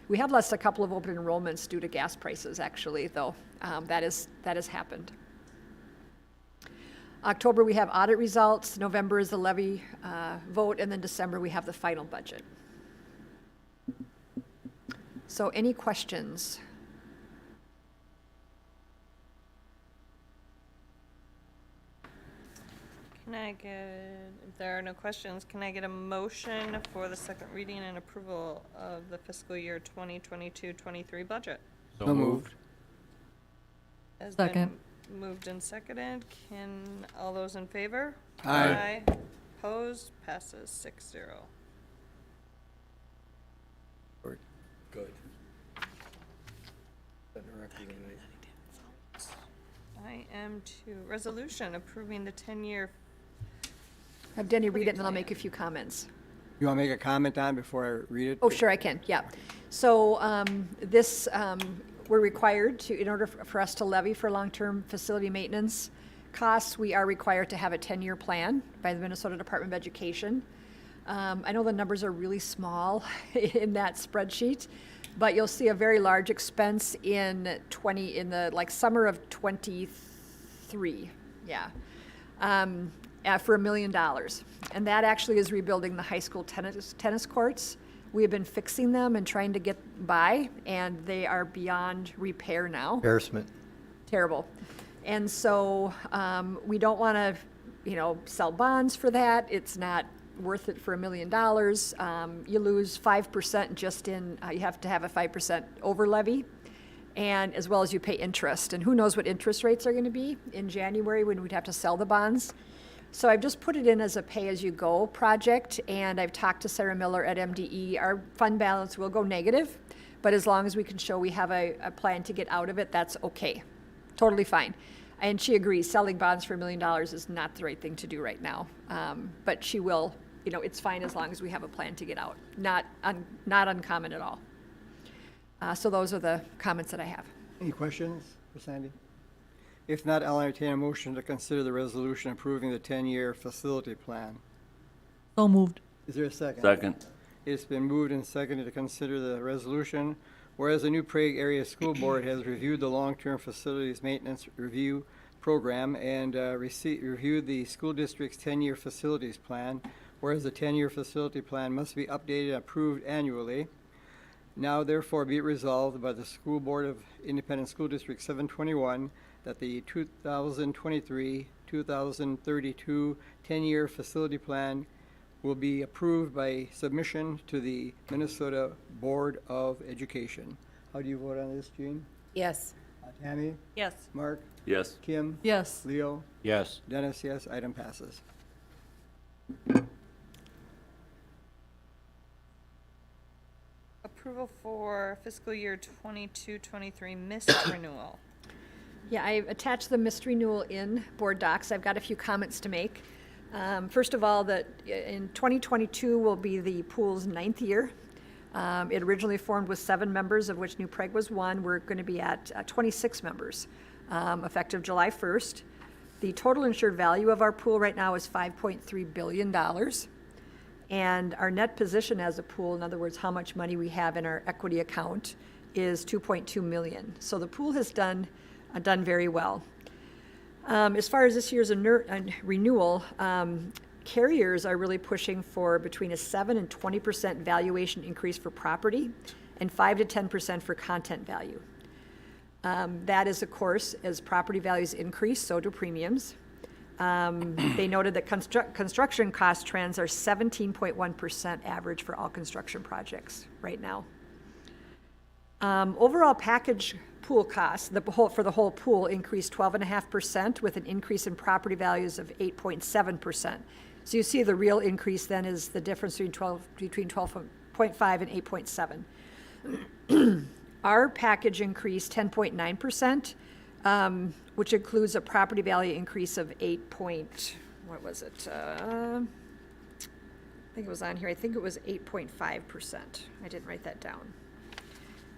We have lost a couple of open enrollments due to gas prices, actually, though. That has happened. October, we have audit results. November is the levy vote, and then December, we have the final budget. So any questions? Can I get, if there are no questions, can I get a motion for the second reading and approval of the fiscal year 2022-23 budget? So moved. Has been Second. moved and seconded. Can, all those in favor? Aye. Opposed? Passes 6-0. Good. Item 2, resolution approving the 10-year. Have Denny read it, and then I'll make a few comments. You want to make a comment on it before I read it? Oh, sure, I can, yeah. So this, we're required to, in order for us to levy for long-term facility maintenance costs, we are required to have a 10-year plan by the Minnesota Department of Education. I know the numbers are really small in that spreadsheet, but you'll see a very large expense in the summer of 23, yeah. For $1 million. And that actually is rebuilding the high school tennis courts. We have been fixing them and trying to get by, and they are beyond repair now. Embarrassment. Terrible. And so we don't want to, sell bonds for that. It's not worth it for $1 million. You lose 5% just in, you have to have a 5% over levy, and as well as you pay interest. And who knows what interest rates are going to be in January when we'd have to sell the bonds. So I've just put it in as a pay-as-you-go project, and I've talked to Sarah Miller at MDE. Our fund balance will go negative, but as long as we can show we have a plan to get out of it, that's okay. Totally fine. And she agrees, selling bonds for $1 million is not the right thing to do right now. But she will, it's fine as long as we have a plan to get out. Not uncommon at all. So those are the comments that I have. Any questions for Sandy? If not, I'll entertain a motion to consider the resolution approving the 10-year facility plan. So moved. Is there a second? Second. It's been moved and seconded to consider the resolution, whereas the New Prague Area School Board has reviewed the long-term facilities maintenance review program and reviewed the school district's 10-year facilities plan, whereas the 10-year facility plan must be updated and approved annually. Now therefore be it resolved by the School Board of Independent School District 721 that the 2023-2032 10-year facility plan will be approved by submission to the Minnesota Board of Education. How do you vote on this, Jean? Yes. Tammy? Yes. Mark? Yes. Kim? Yes. Leo? Yes. Dennis, yes. Item passes. Approval for fiscal year 22-23 missed renewal. Yeah, I've attached the missed renewal in board docs. I've got a few comments to make. First of all, that in 2022 will be the pool's 9th year. It originally formed with 7 members, of which New Prague was 1. We're going to be at 26 members, effective July 1st. The total insured value of our pool right now is $5.3 billion. And our net position as a pool, in other words, how much money we have in our equity account, is $2.2 million. So the pool has done very well. As far as this year's renewal, carriers are really pushing for between a 7 and 20% valuation increase for property and 5 to 10% for content value. That is, of course, as property values increase, so do premiums. They noted that construction cost trends are 17.1% average for all construction projects right now. Overall package pool costs for the whole pool increased 12.5% with an increase in property values of 8.7%. So you see the real increase then is the difference between 12.5 and 8.7. Our package increased 10.9%, which includes a property value increase of I think it was on here. I think it was 8.5%. I didn't write that down.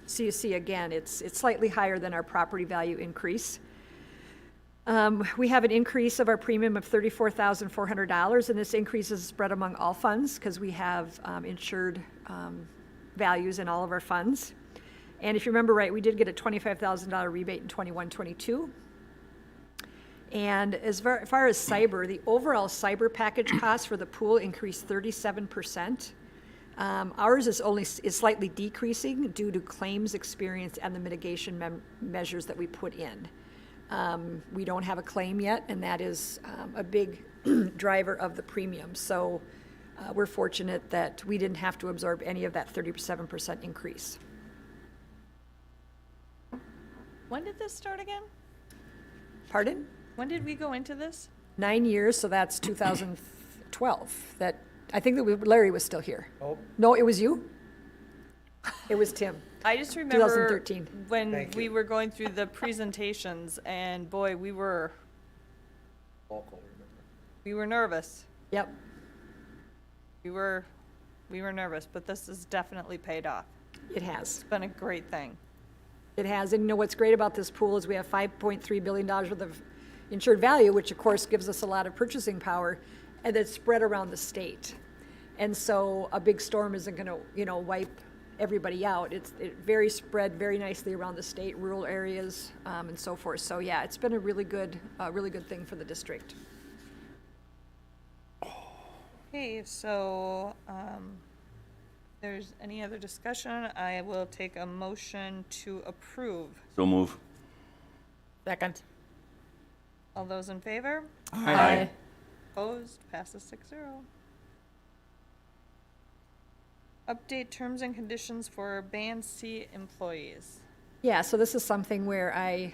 So you see, again, it's slightly higher than our property value increase. We have an increase of our premium of $34,400, and this increase is spread among all funds because we have insured values in all of our funds. And if you remember right, we did get a $25,000 rebate in 21-22. And as far as cyber, the overall cyber package cost for the pool increased 37%. Ours is slightly decreasing due to claims experience and the mitigation measures that we put in. We don't have a claim yet, and that is a big driver of the premium. So we're fortunate that we didn't have to absorb any of that 37% increase. When did this start again? Pardon? When did we go into this? 9 years, so that's 2012. I think that Larry was still here. Oh. No, it was you? It was Tim. I just remember 2013. when Thank we you. were going through the presentations, and boy, we were nervous. Yep. We were nervous, but this has definitely paid off. It has. It's been a great thing. It has. And you know what's great about this pool is we have $5.3 billion worth of insured value, which of course gives us a lot of purchasing power, and it's spread around the state. And so a big storm isn't going to, wipe everybody out. It's very spread very nicely around the state, rural areas, and so forth. So yeah, it's been a really good thing for the district. Okay, so, if there's any other discussion, I will take a motion to approve. So move. Second. All those in favor? Aye. Opposed? Passes 6-0. Update terms and conditions for Band C employees. Yeah, so this is something where I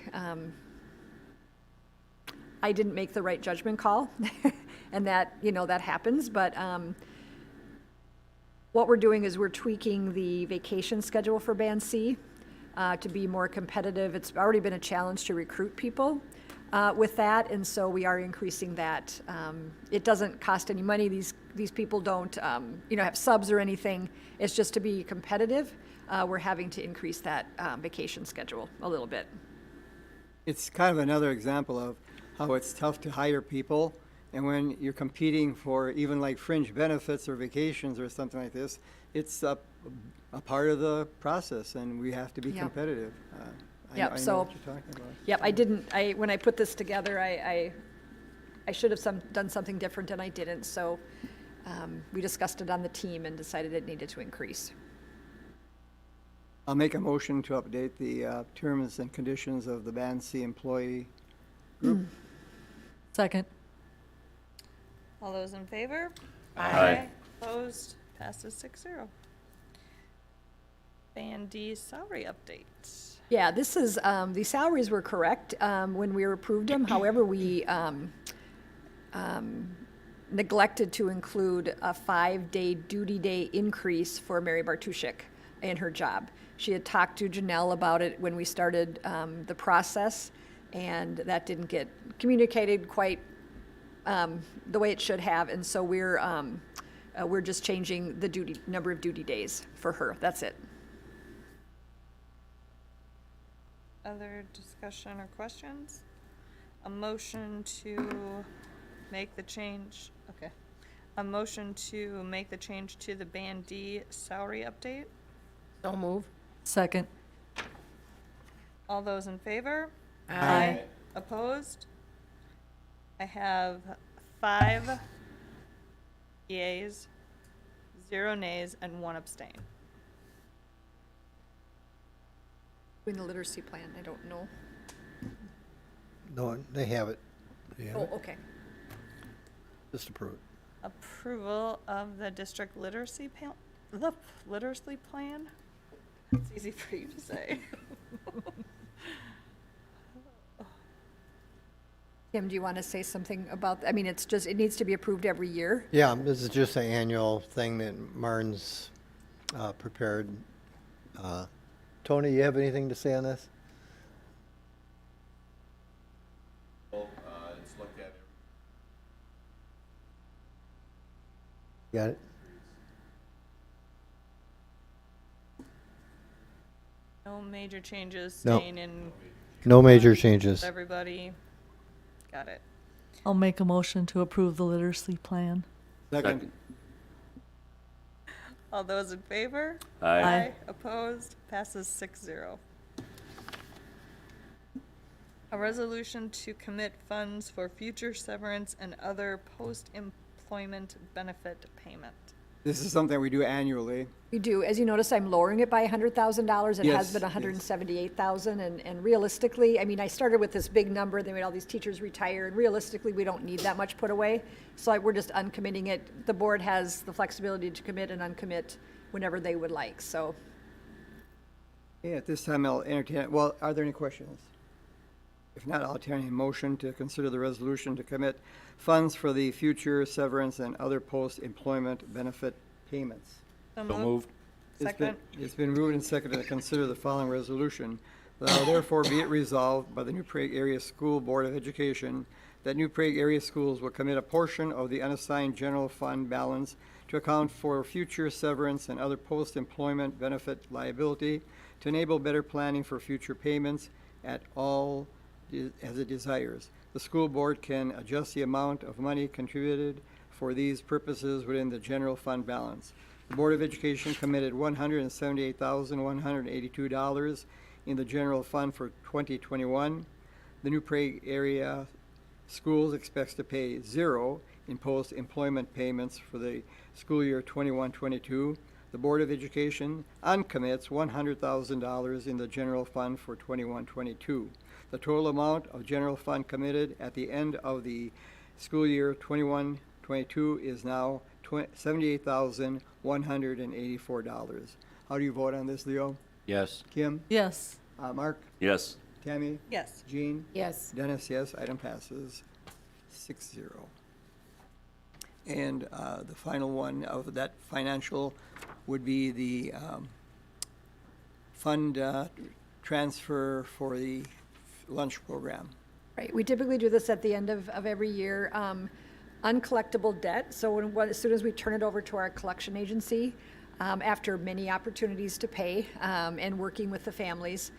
didn't make the right judgment call, and that happens, but what we're doing is we're tweaking the vacation schedule for Band C to be more competitive. It's already been a challenge to recruit people with that, and so we are increasing that. It doesn't cost any money. These people don't have subs or anything. It's just to be competitive. We're having to increase that vacation schedule a little bit. It's kind of another example of how it's tough to hire people. And when you're competing for even like fringe benefits or vacations or something like this, it's a part of the process, and we have to be Yep. competitive. Yep, I so- know what you're talking about. Yep, when I put this together, I should have done something different, and I didn't. So we discussed it on the team and decided it needed to increase. I'll make a motion to update the terms and conditions of the Band C employee group. Second. All those in favor? Aye. Opposed? Passes 6-0. Band D salary update. Yeah, this is, the salaries were correct when we approved them. However, we neglected to include a 5-day duty day increase for Mary Bartuszczyk in her job. She had talked to Janelle about it when we started the process, and that didn't get communicated quite the way it should have. And so we're just changing the number of duty days for her. That's it. Other discussion or questions? A motion to make the change, okay. A motion to make the change to the Band D salary update. So move. Second. All those in favor? Aye. Opposed? I have 5 yeas, 0 nays, and 1 abstain. In the literacy plan, I don't know. No, they have it. Oh, okay. Just approve it. Approval of the district literacy plan? It's easy for you to say. Tim, do you want to say something about, it needs to be approved every year? Yeah, this is just an annual thing that Martin's prepared. Tony, you have anything to say on this? It's looked at Got it? No major changes, No. staying in. No major changes. Everybody. Got it. I'll make a motion to approve the literacy plan. Second. All those in favor? Aye. Opposed? Passes 6-0. A resolution to commit funds for future severance and other post-employment benefit payment. This is something we do annually. We do. As you notice, I'm lowering it by $100,000. It Yes, has been yes. $178,000, and realistically, I mean, I started with this big number, then we had all these teachers retire, and realistically, we don't need that much put away. So we're just uncommitting it. The board has the flexibility to commit and uncommit whenever they would like, so. Yeah, at this time I'll entertain, well, are there any questions? If not, I'll entertain a motion to consider the resolution to commit funds for the future severance and other post-employment benefit payments. So So moved. moved. Second. It's been moved and seconded to consider the following resolution. Now therefore be it resolved by the New Prague Area School Board of Education that New Prague Area Schools will commit a portion of the unassigned general fund balance to account for future severance and other post-employment benefit liability to enable better planning for future payments at all as it desires. The school board can adjust the amount of money contributed for these purposes within the general fund balance. The Board of Education committed $178,182 in the general fund for 2021. The New Prague Area Schools expects to pay $0 in post-employment payments for the school year 21-22. The Board of Education uncommits $100,000 in the general fund for 21-22. The total amount of general fund committed at the end of the school year 21-22 is now $78,184. How do you vote on this, Leo? Yes. Kim? Yes. Mark? Yes. Tammy? Yes. Jean? Yes. Dennis, yes. Item passes 6-0. And the final one of that financial would be the fund transfer for the lunch program. Right, we typically do this at the end of every year. Uncollectible debt, so as soon as we turn it over to our collection agency, after many opportunities to pay and working with the families,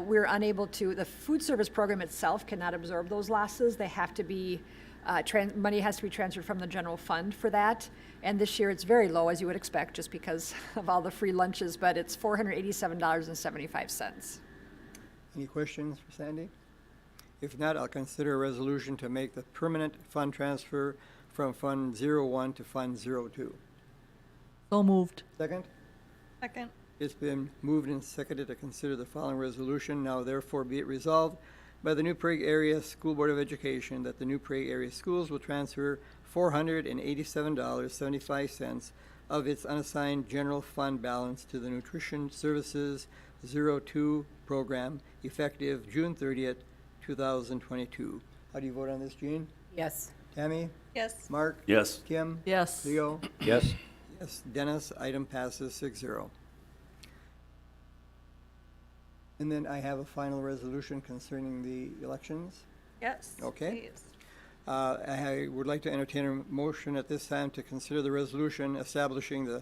we're unable to, the food service program itself cannot absorb those losses. They have to be, money has to be transferred from the general fund for that. And this year it's very low, as you would expect, just because of all the free lunches, but it's $487.75. Any questions for Sandy? If not, I'll consider a resolution to make the permanent fund transfer from Fund 01 to Fund 02. So moved. Second? Second. It's been moved and seconded to consider the following resolution. Now therefore be it resolved by the New Prague Area School Board of Education that the New Prague Area Schools will transfer $487.75 of its unassigned general fund balance to the Nutrition Services 02 program effective June 30th, 2022. How do you vote on this, Jean? Yes. Tammy? Yes. Mark? Yes. Kim? Yes. Leo? Yes. Yes. Dennis? Item passes 6-0. And then I have a final resolution concerning the elections. Yes. Okay. Please. I would like to entertain a motion at this time to consider the resolution establishing the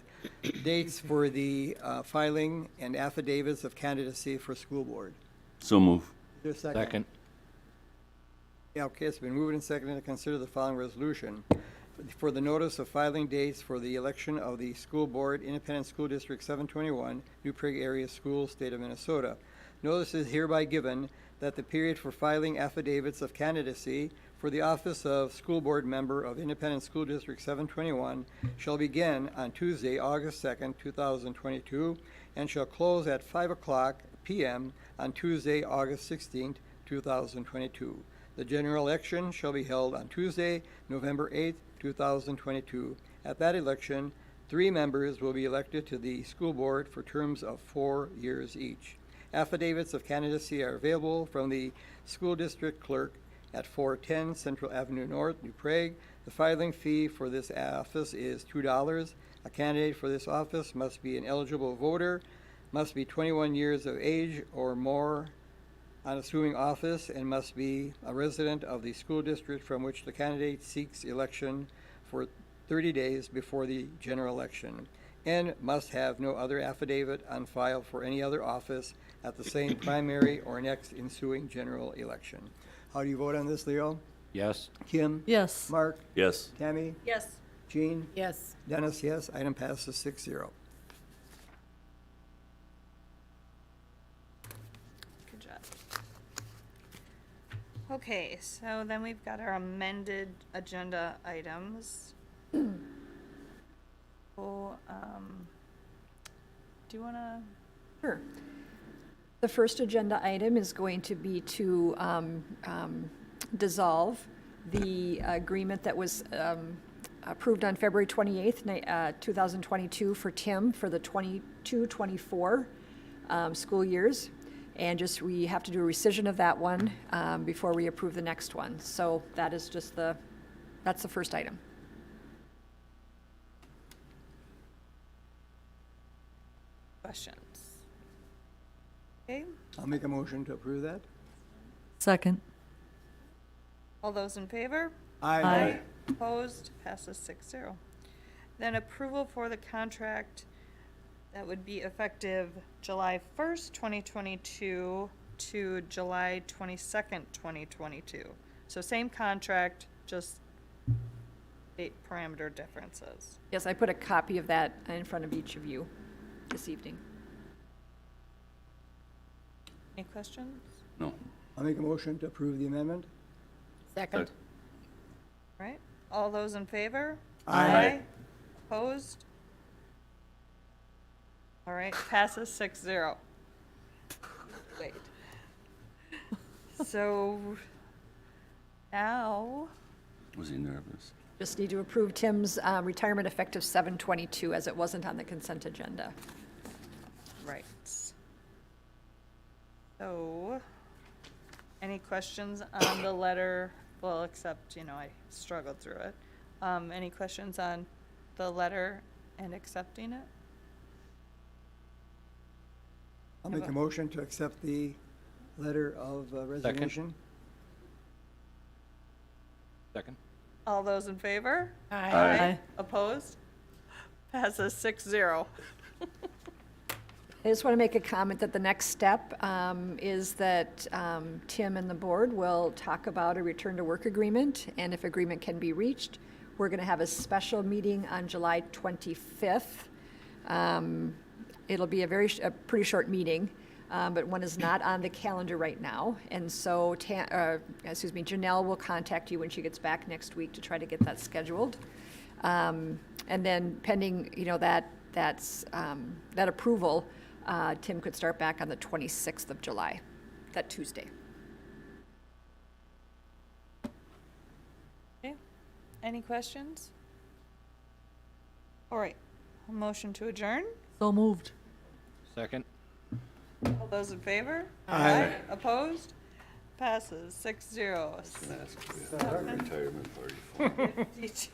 dates for the filing and affidavits of candidacy for school board. So move. Is there a second? Second. Yeah, okay, it's been moved and seconded to consider the following resolution. For the notice of filing dates for the election of the school board, Independent School District 721, New Prague Area Schools, State of Minnesota. Notice is hereby given that the period for filing affidavits of candidacy for the office of School Board Member of Independent School District 721 shall begin on Tuesday, August 2nd, 2022, and shall close at 5:00 p.m. on Tuesday, August 16th, 2022. The general election shall be held on Tuesday, November 8th, 2022. At that election, 3 members will be elected to the school board for terms of 4 years each. Affidavits of candidacy are available from the school district clerk at 410 Central Avenue North, New Prague. The filing fee for this office is $2. A candidate for this office must be an eligible voter, must be 21 years of age or more on assuming office, and must be a resident of the school district from which the candidate seeks election for 30 days before the general election, and must have no other affidavit on file for any other office at the same primary or next ensuing general election. How do you vote on this, Leo? Yes. Kim? Yes. Mark? Yes. Tammy? Yes. Jean? Yes. Dennis, yes. Item passes 6-0. Good job. Okay, so then we've got our amended agenda items. So, do you wanna? Sure. The first agenda item is going to be to dissolve the agreement that was approved on February 28th, 2022 for Tim for the 22-24 school years. And just, we have to do a rescission of that one before we approve the next one. So that is just that's the first item. Questions? Okay, I'll make a motion to approve that. Second. all those in favor? Aye. Opposed? Passes 6-0. Then approval for the contract that would be effective July 1st, 2022 to July 22nd, 2022. So same contract, just date parameter differences. Yes, I put a copy of that in front of each of you this evening. Any questions? No. I'll make a motion to approve the amendment. Second. All right, all those in favor? Aye. Opposed? All right, passes 6-0. Wait. So now, Was he nervous? Just need to approve Tim's retirement effective 7/22 as it wasn't on the consent agenda. right. So, any questions on the letter? Well, except, I struggled through it. Any questions on the letter and accepting it? I'll make a motion to accept the letter of resignation. Second. All those in favor? Aye. Opposed? Passes 6-0. I just want to make a comment that the next step is that Tim and the board will talk about a return to work agreement, and if agreement can be reached, we're going to have a special meeting on July 25th. It'll be a pretty short meeting, but one is not on the calendar right now, and so Janelle will contact you when she gets back next week to try to get that scheduled, and then pending that approval. Tim could start back on the 26th of July, that Tuesday. Okay, any questions? All right, a motion to adjourn? So moved. Second. All those in favor? Aye. Opposed? Passes 6-0. Retirement party. 52.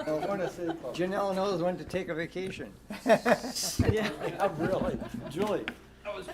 I want to say, Janelle knows when to take a vacation. Yeah, really. Julie,